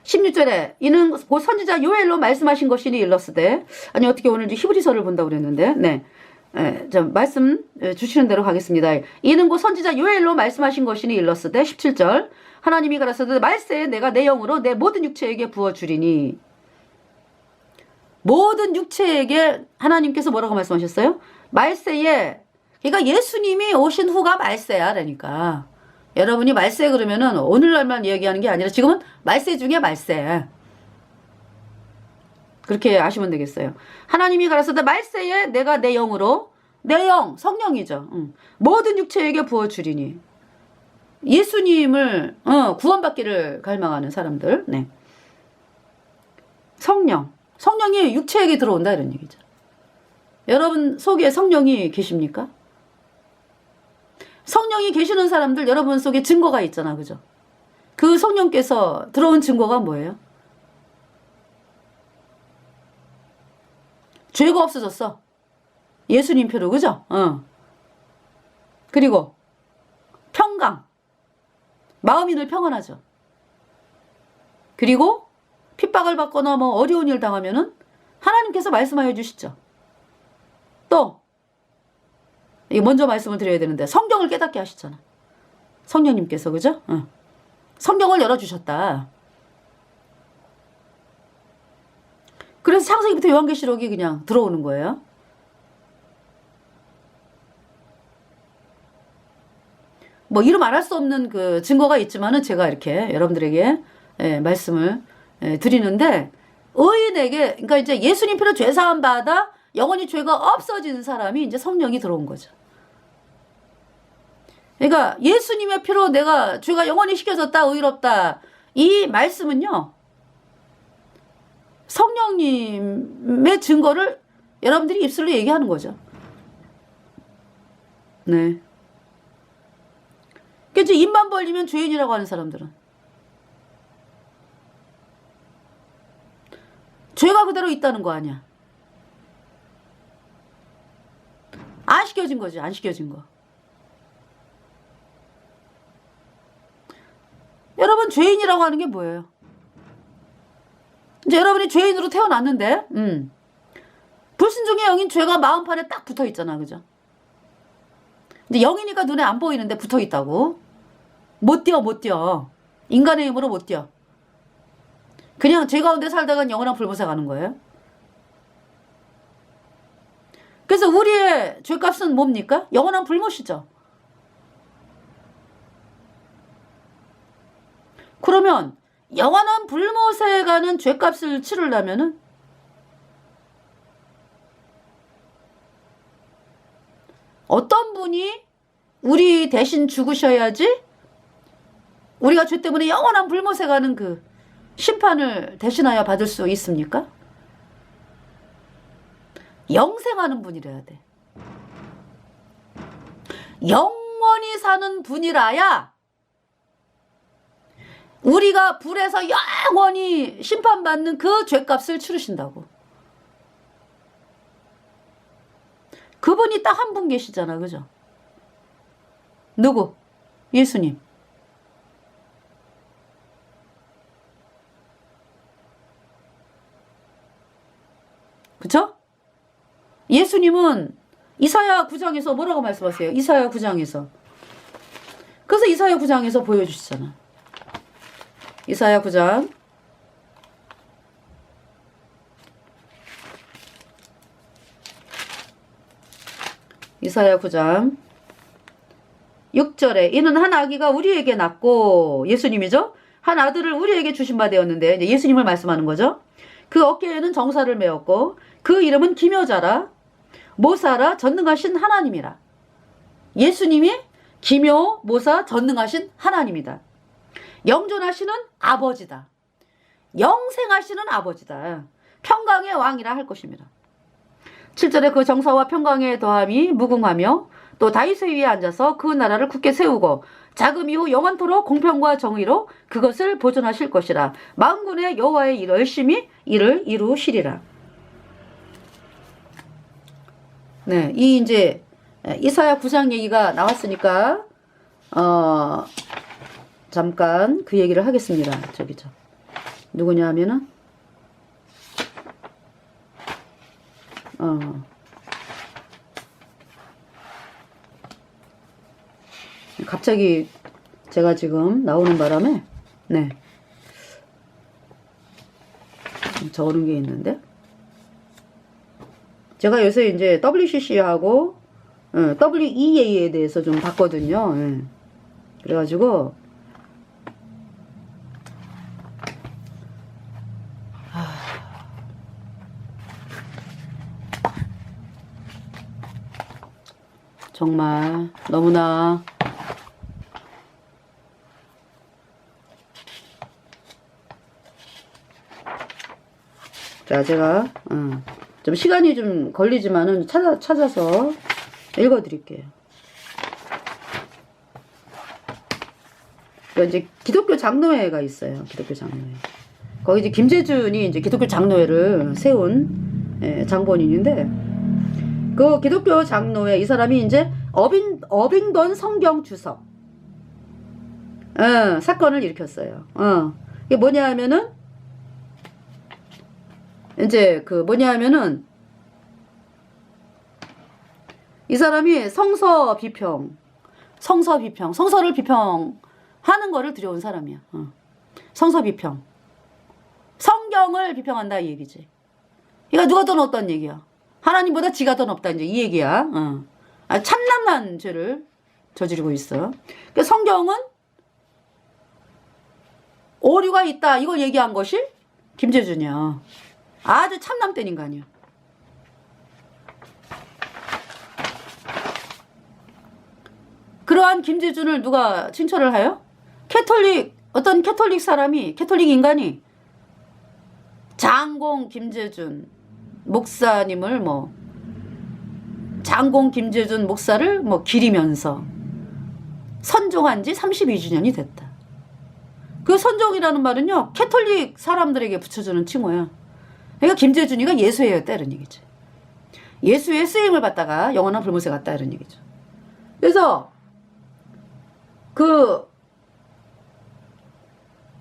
16절에 이는 곧 선지자 요엘로 말씀하신 것이니 일렀으되, 아니 어떻게 오늘 히브리서를 본다고 그랬는데, 네. 좀 말씀 주시는 대로 가겠습니다. 이는 곧 선지자 요엘로 말씀하신 것이니 일렀으되 17절 하나님이 가라사대 말세에 내가 내 영으로 내 모든 육체에게 부어주리니. 모든 육체에게 하나님께서 뭐라고 말씀하셨어요? 말세에, 그러니까 예수님이 오신 후가 말세야. 그러니까 여러분이 말세 그러면은 오늘날만 얘기하는 게 아니라 지금은 말세 중에 말세. 그렇게 아시면 되겠어요. 하나님이 가라사대 말세에 내가 내 영으로, 내 영, 성령이죠. 모든 육체에게 부어주리니. 예수님을 구원받기를 갈망하는 사람들. 네. 성령이 육체에게 들어온다 이런 얘기죠. 여러분 속에 성령이 계십니까? 성령이 계시는 사람들 여러분 속에 증거가 있잖아, 그죠? 그 성령께서 들어온 증거가 뭐예요? 죄가 없어졌어. 예수님 표로, 그죠? 그리고 평강. 마음이 늘 평안하죠. 그리고 핍박을 받거나 뭐 어려운 일 당하면은 하나님께서 말씀하여 주시죠. 또 먼저 말씀을 드려야 되는데 성경을 깨닫게 하시잖아. 성령님께서, 그죠? 성경을 열어주셨다. 그래서 창세기부터 요한계시록이 그냥 들어오는 거예요. 뭐 이루 말할 수 없는 그 증거가 있지만은 제가 이렇게 여러분들에게 말씀을 드리는데, 의인에게, 그러니까 이제 예수님 피로 죄 사함 받아 영원히 죄가 없어진 사람이 이제 성령이 들어온 거죠. 그러니까 예수님의 피로 내가 죄가 영원히 씻겨졌다, 의롭다, 이 말씀은요, 성령님의 증거를 여러분들이 입술로 얘기하는 거죠. 네. 그래서 입만 벌리면 죄인이라고 하는 사람들은 죄가 그대로 있다는 거 아니야. 안 씻겨진 거지, 안 씻겨진 거. 여러분 죄인이라고 하는 게 뭐예요? 이제 여러분이 죄인으로 태어났는데 불순종의 영인 죄가 마음판에 딱 붙어 있잖아, 그죠? 이제 영이니까 눈에 안 보이는데 붙어 있다고. 못 뛰어. 인간의 힘으로 못 뛰어. 그냥 죄 가운데 살다가 영원한 불못에 가는 거예요. 그래서 우리의 죄값은 뭡니까? 영원한 불못이죠. 그러면 영원한 불못에 가는 죄값을 치르려면은 어떤 분이 우리 대신 죽으셔야지 우리가 죄 때문에 영원한 불못에 가는 그 심판을 대신하여 받을 수 있습니까? 영생하는 분이라야 돼. 영원히 사는 분이라야 우리가 불에서 영원히 심판받는 그 죄값을 치르신다고. 그분이 딱 한 분 계시잖아, 그죠? 누구? 예수님. 그쵸? 예수님은 이사야 9장에서 뭐라고 말씀하세요? 이사야 9장에서. 그래서 이사야 9장에서 보여주시잖아. 이사야 9장. 이사야 9장 6절에 이는 한 아기가 우리에게 낳고, 예수님이죠? 한 아들을 우리에게 주신 바 되었는데, 이제 예수님을 말씀하는 거죠. 그 어깨에는 정사를 메었고 그 이름은 기묘자라. 모사라 전능하신 하나님이라. 예수님이 기묘 모사 전능하신 하나님이다. 영존하시는 아버지다. 영생하시는 아버지다. 평강의 왕이라 할 것입니다. 7절에 그 정사와 평강의 더함이 무궁하며 또 다윗의 위에 앉아서 그 나라를 굳게 세우고 자금 이후 영원토록 공평과 정의로 그것을 보존하실 것이라. 만군의 여호와의 일 열심히 이를 이루시리라. 네, 이 이제 이사야 9장 얘기가 나왔으니까 잠깐 그 얘기를 하겠습니다. 저기죠. 누구냐 하면은 갑자기 제가 지금 나오는 바람에 네 적어놓은 게 있는데 제가 요새 이제 WCC하고 WEA에 대해서 좀 봤거든요. 예. 그래가지고 정말 너무나 자 제가 좀 시간이 좀 걸리지만은 찾아서 읽어드릴게요. 그러니까 이제 기독교 장로회가 있어요. 기독교 장로회. 거기 이제 김재준이 이제 기독교 장로회를 세운 장본인인데 그 기독교 장로회 이 사람이 이제 어빙던 성경 주석 사건을 일으켰어요. 이게 뭐냐 하면은 이제 그 뭐냐 하면은 이 사람이 성서를 비평하는 거를 들여온 사람이야. 성서 비평. 성경을 비평한다 이 얘기지. 그러니까 누가 더 높다는 얘기야. 하나님보다 지가 더 높다 이제 이 얘기야. 참남한 죄를 저지르고 있어. 그러니까 성경은 오류가 있다 이걸 얘기한 것이 김재준이야. 아주 참남된 인간이야. 그러한 김재준을 누가 칭찬을 해요? 어떤 캐톨릭 사람이, 캐톨릭 인간이 장공 김재준 목사님을 장공 김재준 목사를 기리면서 선종한 지 32주년이 됐다. 그 선종이라는 말은요, 캐톨릭 사람들에게 붙여주는 칭호야. 그러니까 김재준이가 예수회였다 이런 얘기지. 예수의 쓰임을 받다가 영원한 불못에 갔다 이런 얘기죠. 그래서 그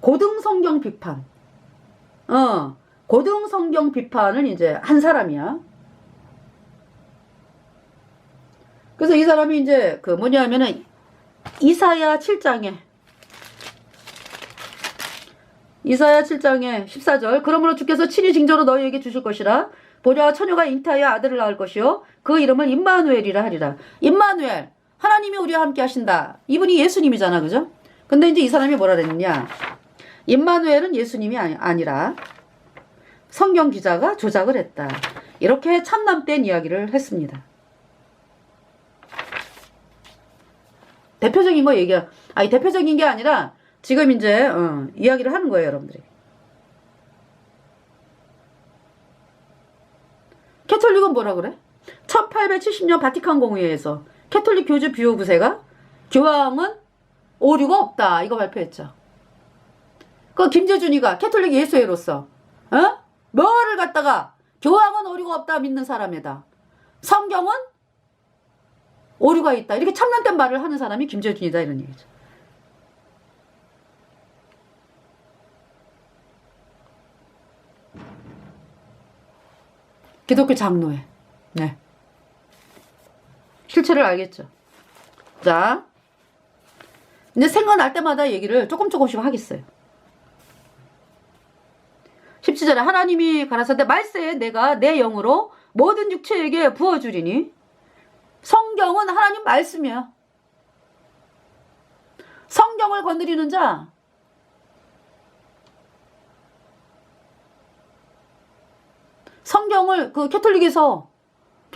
고등성경 비판 고등성경 비판을 이제 한 사람이야. 그래서 이 사람이 이제 그 뭐냐 하면은 이사야 7장에 14절 그러므로 주께서 친히 징조로 너희에게 주실 것이라. 보랴 처녀가 잉태하여 아들을 낳을 것이요 그 이름을 임마누엘이라 하리라. 임마누엘 하나님이 우리와 함께 하신다. 이분이 예수님이잖아, 그죠? 근데 이제 이 사람이 뭐라 그랬느냐? 임마누엘은 예수님이 아니라 성경 기자가 조작을 했다. 이렇게 참남된 이야기를 했습니다. 대표적인 거 얘기야. 대표적인 게 아니라 지금 이제 이야기를 하는 거예요, 여러분들이. 캐톨릭은 뭐라 그래? 1870년 바티칸 공의회에서 캐톨릭 교주 비호 9세가 교황은 오류가 없다 이거 발표했죠. 그 김재준이가 캐톨릭 예수회로서 뭐를 갖다가 교황은 오류가 없다 믿는 사람이다. 성경은 오류가 있다. 이렇게 참남된 말을 하는 사람이 김재준이다 이런 얘기죠. 기독교 장로회. 네. 실체를 알겠죠. 자, 이제 생각날 때마다 얘기를 조금씩 하겠어요. 17절에 하나님이 가라사대 말세에 내가 내 영으로 모든 육체에게 부어주리니. 성경은 하나님 말씀이야. 성경을 건드리는 자 성경을 그 캐톨릭에서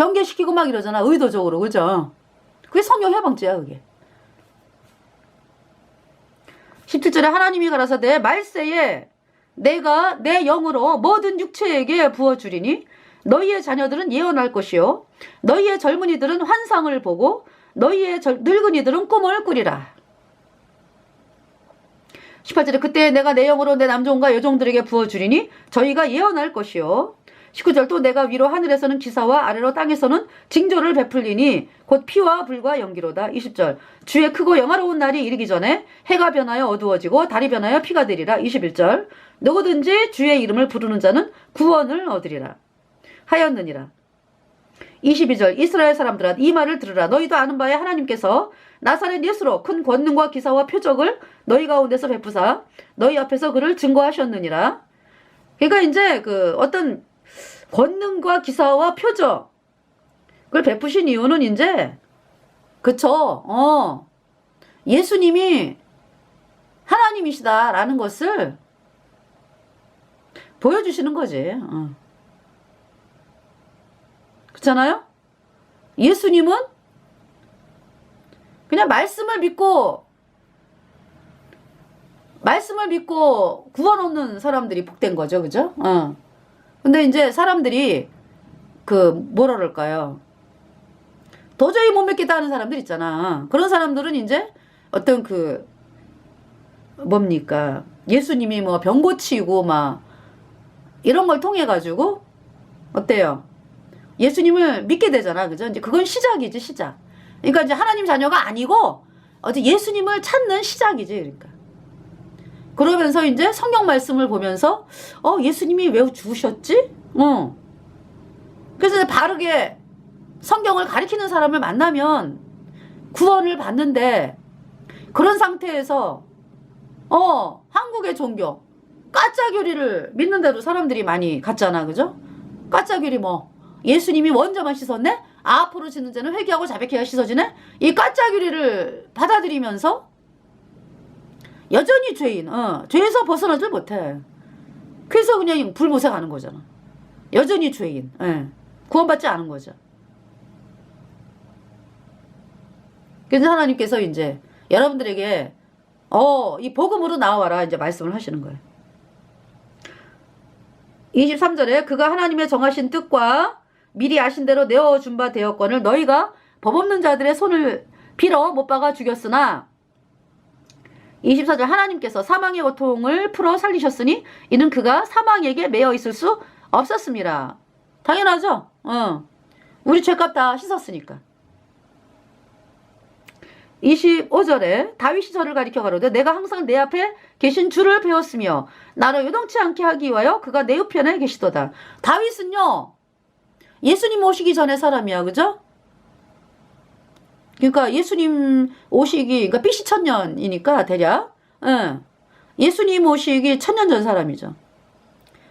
변개시키고 막 이러잖아. 의도적으로. 그죠? 그게 성령 해방죄야 그게. 17절에 하나님이 가라사대 말세에 내가 내 영으로 모든 육체에게 부어주리니 너희의 자녀들은 예언할 것이요 너희의 젊은이들은 환상을 보고 너희의 늙은이들은 꿈을 꾸리라. 18절에 그때 내가 내 영으로 내 남종과 여종들에게 부어주리니 저희가 예언할 것이요 19절 또 내가 위로 하늘에서는 기사와 아래로 땅에서는 징조를 베풀리니 곧 피와 불과 연기로다. 20절 주의 크고 영화로운 날이 이르기 전에 해가 변하여 어두워지고 달이 변하여 피가 되리라. 21절 누구든지 주의 이름을 부르는 자는 구원을 얻으리라 하였느니라. 22절 이스라엘 사람들아 이 말을 들으라. 너희도 아는 바에 하나님께서 나사렛 예수로 큰 권능과 기사와 표적을 너희 가운데서 베푸사 너희 앞에서 그를 증거하셨느니라. 그러니까 이제 그 어떤 권능과 기사와 표적을 베푸신 이유는 이제 그쵸 예수님이 하나님이시다라는 것을 보여주시는 거지. 그렇잖아요? 예수님은 그냥 말씀을 믿고 구원 얻는 사람들이 복된 거죠. 그죠? 근데 이제 사람들이 그 뭐라 그럴까요? 도저히 못 믿겠다 하는 사람들 있잖아. 그런 사람들은 이제 어떤 그 뭡니까? 예수님이 뭐 병 고치고 막 이런 걸 통해 가지고 어때요? 예수님을 믿게 되잖아. 그죠? 이제 그건 시작이지, 시작. 그러니까 이제 하나님 자녀가 아니고 어제 예수님을 찾는 시작이지. 그러니까. 그러면서 이제 성경 말씀을 보면서 예수님이 왜 죽으셨지? 그래서 이제 바르게 성경을 가리키는 사람을 만나면 구원을 받는데 그런 상태에서 한국의 종교 까짜교리를 믿는 대로 사람들이 많이 갔잖아. 그죠? 까짜교리 뭐 예수님이 원자만 씻었네? 앞으로 지는 자는 회개하고 자백해야 씻어지네? 이 까짜교리를 받아들이면서 여전히 죄인, 죄에서 벗어나질 못해. 그래서 그냥 불못에 가는 거잖아. 여전히 죄인, 구원받지 않은 거죠. 그래서 하나님께서 이제 여러분들에게 이 복음으로 나와라 이제 말씀을 하시는 거예요. 23절에 그가 하나님의 정하신 뜻과 미리 아신 대로 내어준 바 되었거늘 너희가 법 없는 자들의 손을 빌어 못 박아 죽였으나 24절 하나님께서 사망의 고통을 풀어 살리셨으니 이는 그가 사망에게 매여 있을 수 없었습니다. 당연하죠. 우리 죄값 다 씻었으니까. 25절에 다윗이 저를 가리켜 가로되 내가 항상 내 앞에 계신 주를 배웠으며 나를 요동치 않게 하기 위하여 그가 내 우편에 계시도다. 다윗은요 예수님 오시기 전에 사람이야. 그죠? 그러니까 예수님 오시기 그러니까 BC 1000년이니까 대략 예수님 오시기 1000년 전 사람이죠.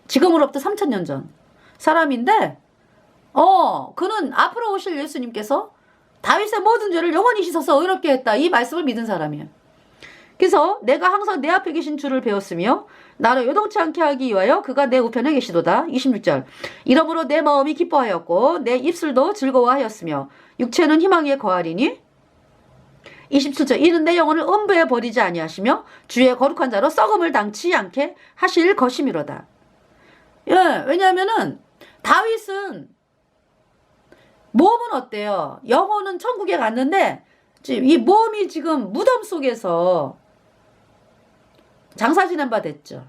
지금으로부터 3000년 전 사람인데 그는 앞으로 오실 예수님께서 다윗의 모든 죄를 영원히 씻어서 의롭게 했다. 이 말씀을 믿은 사람이에요. 그래서 내가 항상 내 앞에 계신 주를 배웠으며 나를 요동치 않게 하기 위하여 그가 내 우편에 계시도다. 26절 이러므로 내 마음이 기뻐하였고 내 입술도 즐거워하였으며 육체는 희망에 거하리니 27절 이는 내 영혼을 음부에 버리지 아니하시며 주의 거룩한 자로 썩음을 당치 않게 하실 것이미로다. 왜냐하면은 다윗은 몸은 어때요? 영혼은 천국에 갔는데 지금 이 몸이 지금 무덤 속에서 장사 지낸 바 됐죠.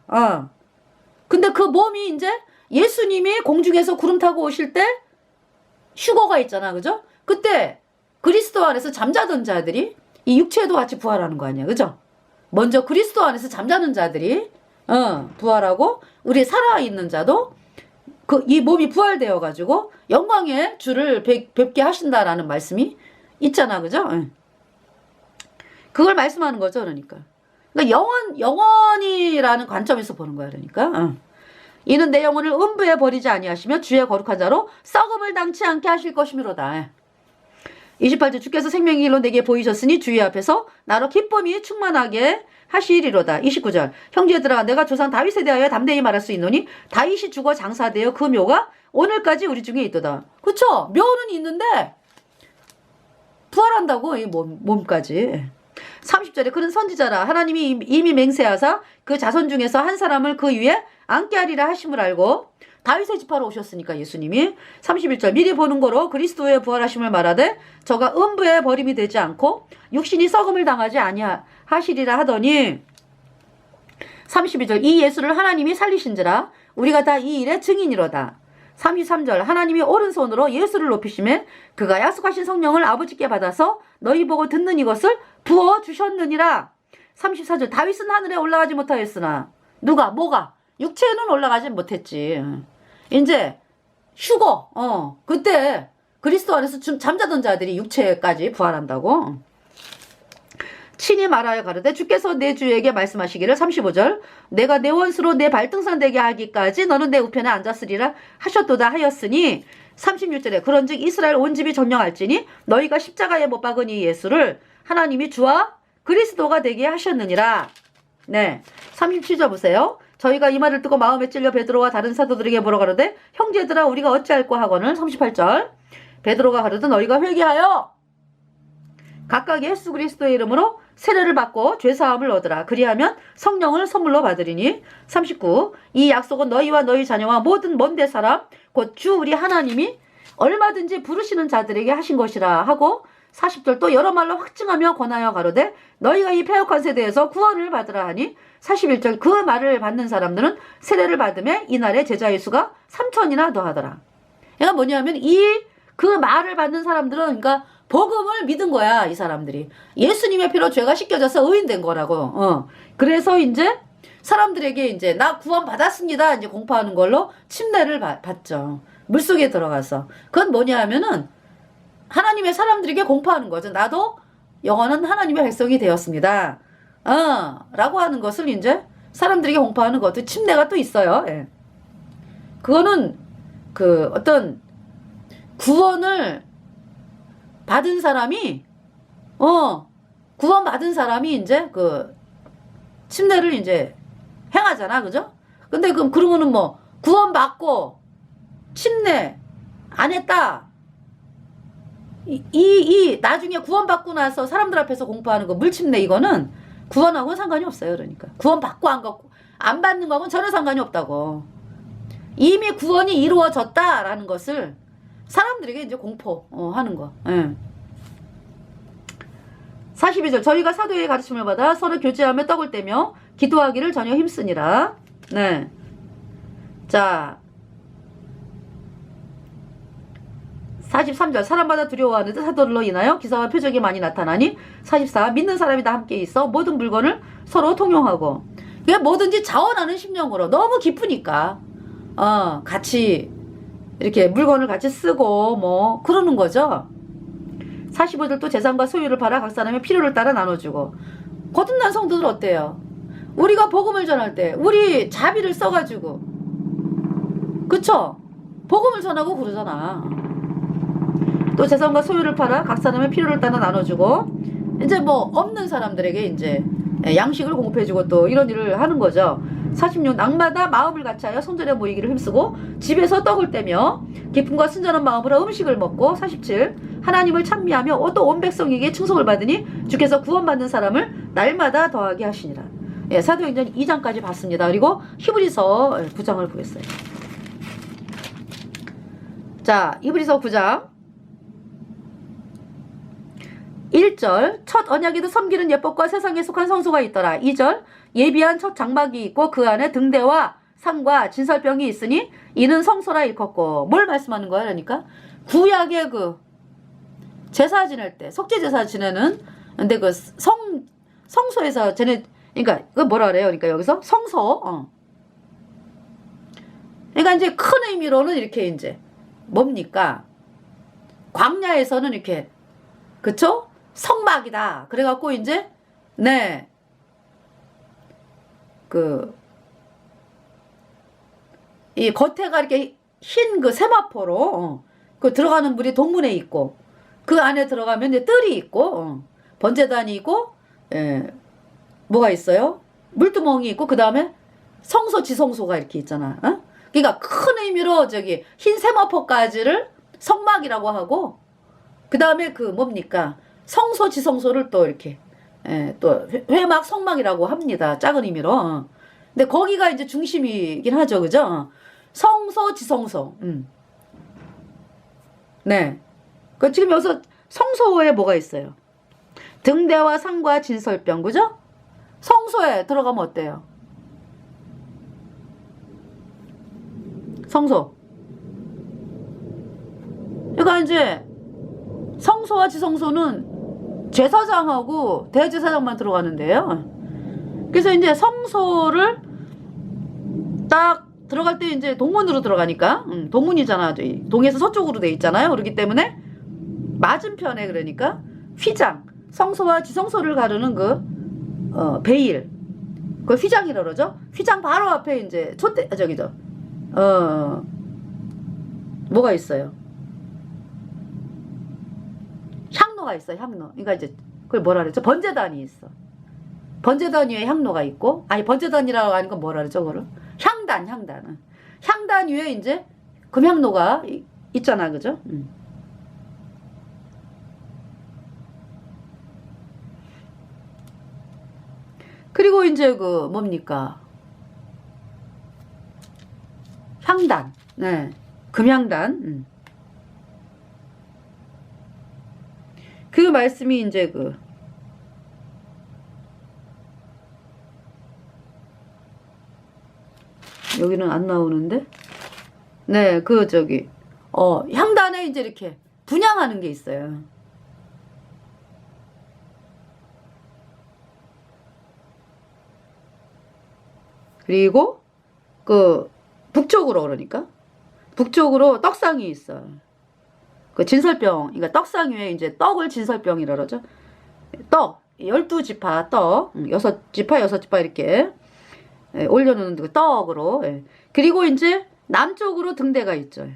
근데 그 몸이 이제 예수님이 공중에서 구름 타고 오실 때 휴거가 있잖아. 그죠? 그때 그리스도 안에서 잠자던 자들이 이 육체도 같이 부활하는 거 아니야. 그죠? 먼저 그리스도 안에서 잠자는 자들이 부활하고 우리 살아있는 자도 이 몸이 부활되어 가지고 영광의 주를 뵙게 하신다라는 말씀이 있잖아. 그죠? 그걸 말씀하는 거죠. 그러니까 영원이라는 관점에서 보는 거야. 그러니까 이는 내 영혼을 음부에 버리지 아니하시며 주의 거룩한 자로 썩음을 당치 않게 하실 것이미로다. 28절 주께서 생명의 길로 내게 보이셨으니 주의 앞에서 나로 기쁨이 충만하게 하시리로다. 29절 형제들아 내가 조상 다윗에 대하여 담대히 말할 수 있노니 다윗이 죽어 장사되어 그 묘가 오늘까지 우리 중에 있도다. 그쵸? 묘는 있는데 부활한다고 이 몸까지. 30절에 그는 선지자라 하나님이 이미 맹세하사 그 자손 중에서 한 사람을 그 위에 앉게 하리라 하심을 알고 다윗의 지파로 오셨으니까 예수님이 31절 미리 보는 거로 그리스도의 부활하심을 말하되 저가 음부에 버림이 되지 않고 육신이 썩음을 당하지 아니하시리라 하더니 32절 이 예수를 하나님이 살리신지라 우리가 다 이 일의 증인이로다. 33절 하나님이 오른손으로 예수를 높이시매 그가 약속하신 성령을 아버지께 받아서 너희 보고 듣는 이것을 부어주셨느니라. 34절 다윗은 하늘에 올라가지 못하였으나 누가 뭐가 육체는 올라가지 못했지. 이제 휴거 그때 그리스도 안에서 잠자던 자들이 육체까지 부활한다고. 친히 말하여 가로되 주께서 내 주에게 말씀하시기를 35절 내가 내 원수로 내 발등상 되게 하기까지 너는 내 우편에 앉았으리라 하셨도다 하였으니 36절에 그런즉 이스라엘 온 집이 전령할지니 너희가 십자가에 못 박은 이 예수를 하나님이 주와 그리스도가 되게 하셨느니라. 네, 37절 보세요. 저희가 이 말을 듣고 마음에 찔려 베드로와 다른 사도들에게 보러 가로되 형제들아 우리가 어찌할꼬 하거늘 38절 베드로가 가로되 너희가 회개하여 각각 예수 그리스도의 이름으로 세례를 받고 죄사함을 얻으라. 그리하면 성령을 선물로 받으리니 39 이 약속은 너희와 너희 자녀와 모든 먼데 사람 곧 주 우리 하나님이 얼마든지 부르시는 자들에게 하신 것이라 하고 40절 또 여러 말로 확증하며 권하여 가로되 너희가 이 패역한 세대에서 구원을 받으라 하니 41절 그 말을 받는 사람들은 세례를 받음에 이날에 제자의 수가 3천이나 더하더라. 그러니까 뭐냐면 그 말을 받는 사람들은 그러니까 복음을 믿은 거야. 이 사람들이 예수님의 피로 죄가 씻겨져서 의인된 거라고. 그래서 이제 사람들에게 이제 나 구원 받았습니다 이제 공포하는 걸로 침례를 받죠. 물속에 들어가서. 그건 뭐냐 하면은 하나님의 사람들에게 공포하는 거죠. 나도 영원한 하나님의 백성이 되었습니다. 라고 하는 것을 이제 사람들에게 공포하는 것도 침례가 또 있어요. 예. 그거는 그 어떤 구원을 받은 사람이 구원 받은 사람이 이제 그 침례를 이제 행하잖아. 그죠? 근데 그러면은 뭐 구원 받고 침례 안 했다. 나중에 구원받고 나서 사람들 앞에서 공포하는 거 물침례 이거는 구원하고는 상관이 없어요. 그러니까 구원받고 안 받는 거하고는 전혀 상관이 없다고. 이미 구원이 이루어졌다라는 것을 사람들에게 이제 공포하는 거. 예. 42절 저희가 사도의 가르침을 받아 서로 교제하며 떡을 떼며 기도하기를 전혀 힘쓰니라. 네. 자 43절 사람마다 두려워하는 듯 사도들로 인하여 기사와 표적이 많이 나타나니 44 믿는 사람이 다 함께 있어 모든 물건을 서로 통용하고 그게 뭐든지 자원하는 심령으로 너무 기쁘니까 같이 이렇게 물건을 같이 쓰고 뭐 그러는 거죠. 45절 또 재산과 소유를 팔아 각 사람의 필요를 따라 나눠주고 거듭난 성도들 어때요? 우리가 복음을 전할 때 우리 자비를 써가지고 그쵸? 복음을 전하고 그러잖아. 또 재산과 소유를 팔아 각 사람의 필요를 따라 나눠주고 이제 뭐 없는 사람들에게 이제 양식을 공급해주고 또 이런 일을 하는 거죠. 46 날마다 마음을 같이하여 성전에 모이기를 힘쓰고 집에서 떡을 떼며 기쁨과 순전한 마음으로 음식을 먹고 47 하나님을 찬미하며 또 온 백성에게 충성을 받으니 주께서 구원받는 사람을 날마다 더하게 하시니라. 예, 사도행전 2장까지 봤습니다. 그리고 히브리서 9장을 보겠어요. 자, 히브리서 9장 1절 첫 언약에도 섬기는 예법과 세상에 속한 성소가 있더라. 2절 예비한 첫 장막이 있고 그 안에 등대와 상과 진설병이 있으니 이는 성소라 일컫고 뭘 말씀하는 거야? 그러니까 구약의 그 제사 지낼 때 속죄 제사 지내는 근데 그 성소에서 그러니까 그 뭐라 그래요? 그러니까 여기서 성소 그러니까 이제 큰 의미로는 이렇게 이제 뭡니까? 광야에서는 이렇게 그쵸? 성막이다. 그래갖고 이제 네 이 겉에가 이렇게 흰 그 세마포로 그 들어가는 물이 동문에 있고 그 안에 들어가면 이제 뜰이 있고 번제단이 있고 뭐가 있어요? 물두멍이 있고 그 다음에 성소 지성소가 이렇게 있잖아. 그러니까 큰 의미로 저기 흰 세마포까지를 성막이라고 하고, 그 다음에 그 뭡니까? 성소, 지성소를 또 이렇게, 또 회막, 성막이라고 합니다. 작은 의미로. 근데 거기가 이제 중심이긴 하죠. 그죠? 성소, 지성소. 네. 그 지금 여기서 성소에 뭐가 있어요? 등대와 상과 진설병, 그죠? 성소에 들어가면 어때요? 성소. 그러니까 이제 성소와 지성소는 제사장하고 대제사장만 들어가는데요. 그래서 이제 성소를 딱 들어갈 때 이제 동문으로 들어가니까, 동문이잖아. 동에서 서쪽으로 돼 있잖아요. 그렇기 때문에 맞은편에, 그러니까 휘장, 성소와 지성소를 가르는 그 베일, 그 휘장이라 그러죠. 휘장 바로 앞에 이제 저기죠. 뭐가 있어요? 향로가 있어. 향로. 그러니까 이제 그걸 뭐라 그랬죠? 번제단이 있어. 번제단 위에 향로가 있고, 아니 번제단이라고 하는 건 뭐라 그러죠? 그거를 향단. 향단 위에 이제 금향로가 있잖아. 그죠? 그리고 이제 그 뭡니까? 향단. 네. 금향단. 그 말씀이 이제 그 여기는 안 나오는데, 네, 그 저기 향단에 이제 이렇게 분향하는 게 있어요. 그리고 그 북쪽으로, 그러니까 북쪽으로 떡상이 있어. 그 진설병, 그러니까 떡상 위에 이제 떡을 진설병이라 그러죠. 떡 12지파 떡, 6지파 6지파 이렇게 올려놓는 그 떡으로. 그리고 이제 남쪽으로 등대가 있죠.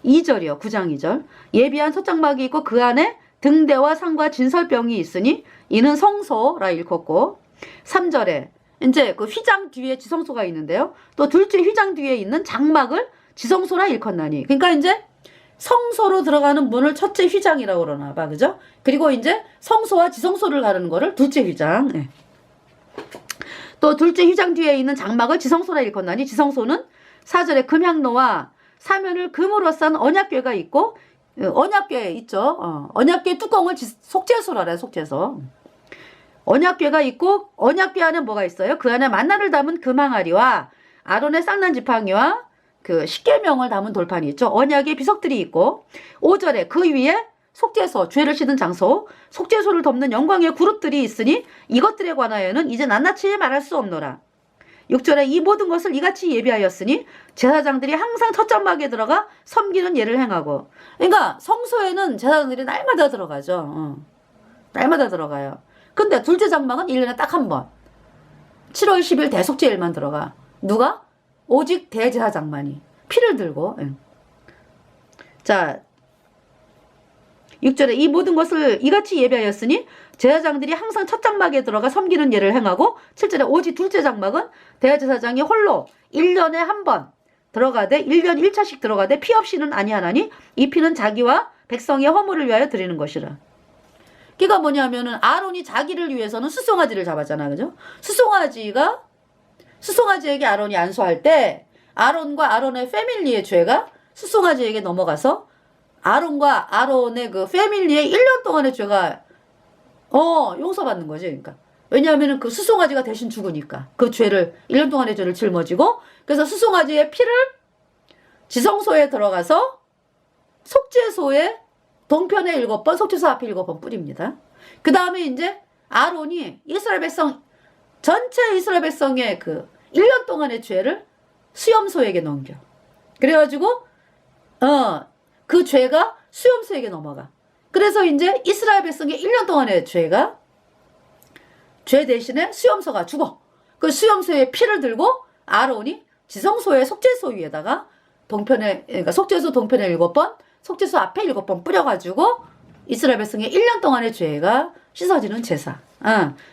2절이요. 9장 2절. 예비한 솥장막이 있고 그 안에 등대와 상과 진설병이 있으니 이는 성소라 일컫고, 3절에 이제 그 휘장 뒤에 지성소가 있는데요. 또 둘째 휘장 뒤에 있는 장막을 지성소라 일컫나니. 그러니까 이제 성소로 들어가는 문을 첫째 휘장이라고 그러나 봐. 그죠? 그리고 이제 성소와 지성소를 가르는 거를 둘째 휘장. 또 둘째 휘장 뒤에 있는 장막을 지성소라 일컫나니, 지성소는 4절에 금향로와 사면을 금으로 싼 언약궤가 있고, 언약궤 있죠. 언약궤 뚜껑을 속죄소라 그래. 속죄소. 언약궤가 있고, 언약궤 안에 뭐가 있어요? 그 안에 만나를 담은 금항아리와 아론의 쌍난 지팡이와 그 십계명을 담은 돌판이 있죠. 언약의 비석들이 있고, 5절에 그 위에 속죄소, 죄를 씻는 장소, 속죄소를 덮는 영광의 그룹들이 있으니 이것들에 관하여는 이제 낱낱이 말할 수 없노라. 6절에 이 모든 것을 이같이 예비하였으니 제사장들이 항상 첫 장막에 들어가 섬기는 예를 행하고. 그러니까 성소에는 제사장들이 날마다 들어가죠. 날마다 들어가요. 근데 둘째 장막은 1년에 딱 한 번, 7월 10일 대속죄일만 들어가. 누가? 오직 대제사장만이 피를 들고. 자, 6절에 이 모든 것을 이같이 예배하였으니 제사장들이 항상 첫 장막에 들어가 섬기는 예를 행하고, 7절에 오직 둘째 장막은 대제사장이 홀로 1년에 한 번 들어가되 1년 1차씩 들어가되 피 없이는 아니하나니 이 피는 자기와 백성의 허물을 위하여 드리는 것이라. 그러니까 뭐냐면은 아론이 자기를 위해서는 수송아지를 잡았잖아. 그죠? 수송아지에게 아론이 안수할 때 아론과 아론의 패밀리의 죄가 수송아지에게 넘어가서 아론과 아론의 그 패밀리의 1년 동안의 죄가 용서받는 거지. 그러니까 왜냐하면은 그 수송아지가 대신 죽으니까 그 죄를 1년 동안의 죄를 짊어지고, 그래서 수송아지의 피를 지성소에 들어가서 속죄소에 동편에 7번, 속죄소 앞에 7번 뿌립니다. 그 다음에 이제 아론이 이스라엘 백성, 전체 이스라엘 백성의 그 1년 동안의 죄를 수염소에게 넘겨. 그래가지고 그 죄가 수염소에게 넘어가. 그래서 이제 이스라엘 백성의 1년 동안의 죄 대신에 수염소가 죽어. 그 수염소의 피를 들고 아론이 지성소의 속죄소 위에다가 그러니까 속죄소 동편에 7번, 속죄소 앞에 7번 뿌려가지고 이스라엘 백성의 1년 동안의 죄가 씻어지는 제사.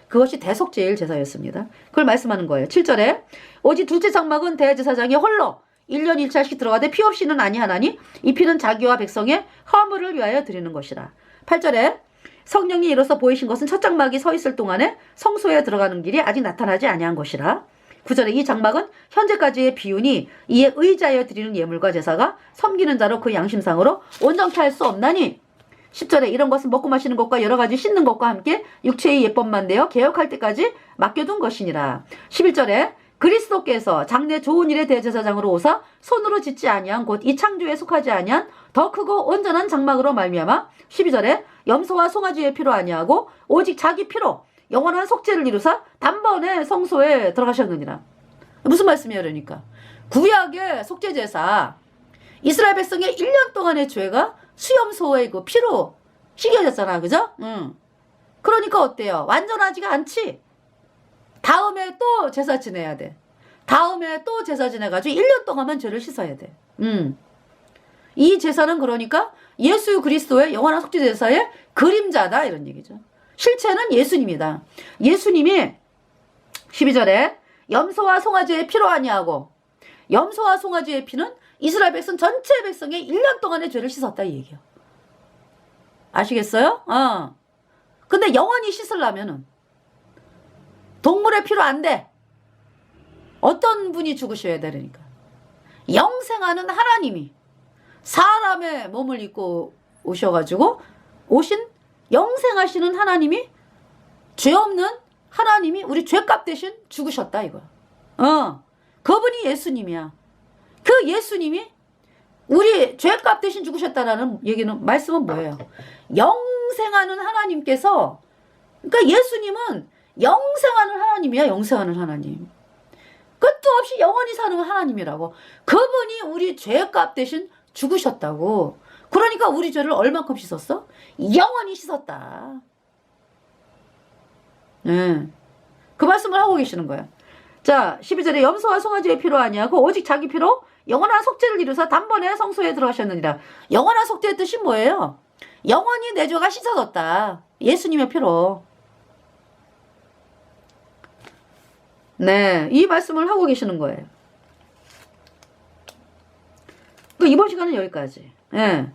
그것이 대속죄일 제사였습니다. 그걸 말씀하는 거예요. 7절에 오직 둘째 장막은 대제사장이 홀로 1년 1차씩 들어가되 피 없이는 아니하나니 이 피는 자기와 백성의 허물을 위하여 드리는 것이라. 8절에 성령이 이로써 보이신 것은 첫 장막이 서 있을 동안에 성소에 들어가는 길이 아직 나타나지 아니한 것이라. 9절에 이 장막은 현재까지의 비유니 이에 의지하여 드리는 예물과 제사가 섬기는 자로 그 양심상으로 온전케 할 수 없나니. 10절에 이런 것은 먹고 마시는 것과 여러 가지 씻는 것과 함께 육체의 예법만 되어 개혁할 때까지 맡겨둔 것이니라. 11절에 그리스도께서 장래 좋은 일의 대제사장으로 오사 손으로 짓지 아니한 곧 이 창조에 속하지 아니한 더 크고 온전한 장막으로 말미암아 12절에 염소와 송아지의 피로 아니하고 오직 자기 피로 영원한 속죄를 이루사 단번에 성소에 들어가셨느니라. 무슨 말씀이에요? 그러니까 구약의 속죄제사 이스라엘 백성의 1년 동안의 죄가 수염소의 그 피로 씻겨졌잖아. 그죠? 그러니까 어때요? 완전하지가 않지. 다음에 또 제사 지내야 돼. 다음에 또 제사 지내가지고 1년 동안만 죄를 씻어야 돼. 이 제사는 그러니까 예수 그리스도의 영원한 속죄제사의 그림자다 이런 얘기죠. 실체는 예수님이다. 예수님이 12절에 염소와 송아지의 피로 아니하고 염소와 송아지의 피는 이스라엘 백성 전체 백성의 1년 동안의 죄를 씻었다 이 얘기야. 아시겠어요? 근데 영원히 씻으려면은 동물의 피로 안 돼. 어떤 분이 죽으셔야 되니까. 영생하는 하나님이 사람의 몸을 입고 오셔가지고 오신 영생하시는 하나님이 죄 없는 하나님이 우리 죄값 대신 죽으셨다 이거야. 그분이 예수님이야. 그 예수님이 우리 죄값 대신 죽으셨다라는 얘기는 말씀은 뭐예요? 영생하는 하나님께서 그러니까 예수님은 영생하는 하나님이야. 영생하는 하나님. 끝도 없이 영원히 사는 하나님이라고. 그분이 우리 죄값 대신 죽으셨다고. 그러니까 우리 죄를 얼만큼 씻었어? 영원히 씻었다. 네. 그 말씀을 하고 계시는 거야. 자, 12절에 염소와 송아지의 피로 아니하고 오직 자기 피로 영원한 속죄를 이루사 단번에 성소에 들어가셨느니라. 영원한 속죄의 뜻이 뭐예요? 영원히 내 죄가 씻어졌다. 예수님의 피로. 네, 이 말씀을 하고 계시는 거예요. 이번 시간은 여기까지. 네.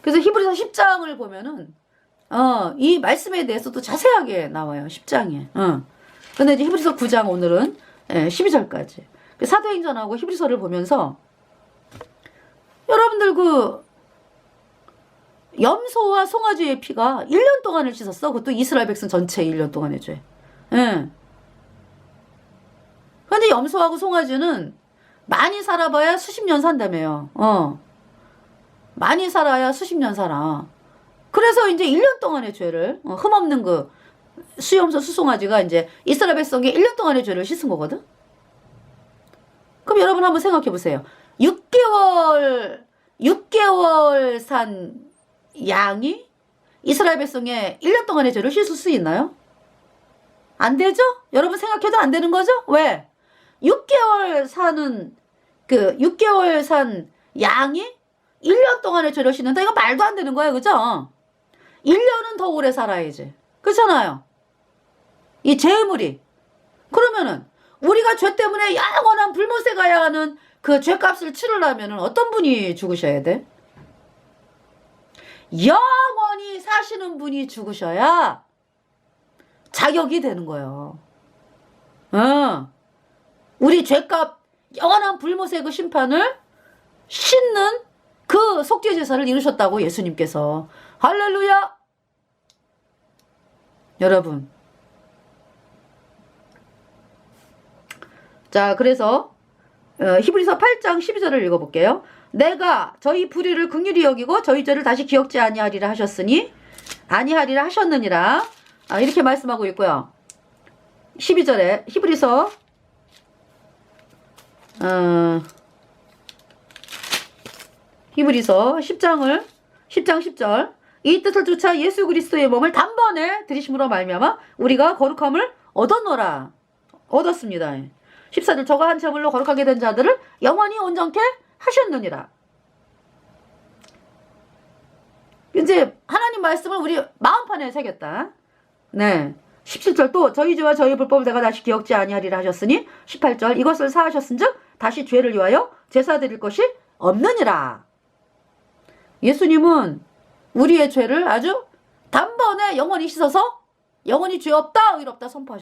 그래서 히브리서 10장을 보면은 이 말씀에 대해서도 자세하게 나와요. 10장에. 근데 이제 히브리서 9장 오늘은 12절까지. 사도행전하고 히브리서를 보면서 여러분들 그 염소와 송아지의 피가 1년 동안을 씻었어. 그것도 이스라엘 백성 전체 1년 동안의 죄. 예. 근데 염소하고 송아지는 많이 살아봐야 수십 년 산다며요. 많이 살아야 수십 년 살아. 그래서 이제 1년 동안의 죄를 흠없는 그 수염소 수송아지가 이제 이스라엘 백성의 1년 동안의 죄를 씻은 거거든. 그럼 여러분 한번 생각해 보세요. 6개월 산 양이 이스라엘 백성의 1년 동안의 죄를 씻을 수 있나요? 안 되죠? 여러분 생각해도 안 되는 거죠? 왜? 6개월 산 양이 1년 동안의 죄를 씻는다? 이거 말도 안 되는 거예요. 그죠? 1년은 더 오래 살아야지. 그렇잖아요. 이 재물이. 그러면은 우리가 죄 때문에 영원한 불못에 가야 하는 그 죄값을 치르려면 어떤 분이 죽으셔야 돼? 영원히 사시는 분이 죽으셔야 자격이 되는 거예요. 우리 죄값 영원한 불못의 그 심판을 씻는 그 속죄제사를 이루셨다고 예수님께서. 할렐루야. 여러분, 자, 그래서 히브리서 8장 12절을 읽어볼게요. 내가 저희 불의를 긍휼히 여기고 저희 죄를 다시 기억지 아니하리라 하셨느니라. 이렇게 말씀하고 있고요. 12절에 히브리서 10장 10절 이 뜻을 쫓아 예수 그리스도의 몸을 단번에 들이심으로 말미암아 우리가 거룩함을 얻었습니다. 14절 저가 한 제물로 거룩하게 된 자들을 영원히 온전케 하셨느니라. 이제 하나님 말씀을 우리 마음판에 새겼다. 네. 17절 또 저희 죄와 저희 불법을 내가 다시 기억지 아니하리라 하셨으니 18절 이것을 사하셨은즉 다시 죄를 위하여 제사 드릴 것이 없느니라. 예수님은 우리의 죄를 아주 단번에 영원히 씻어서 영원히 죄 없다 의롭다 선포하셨어요.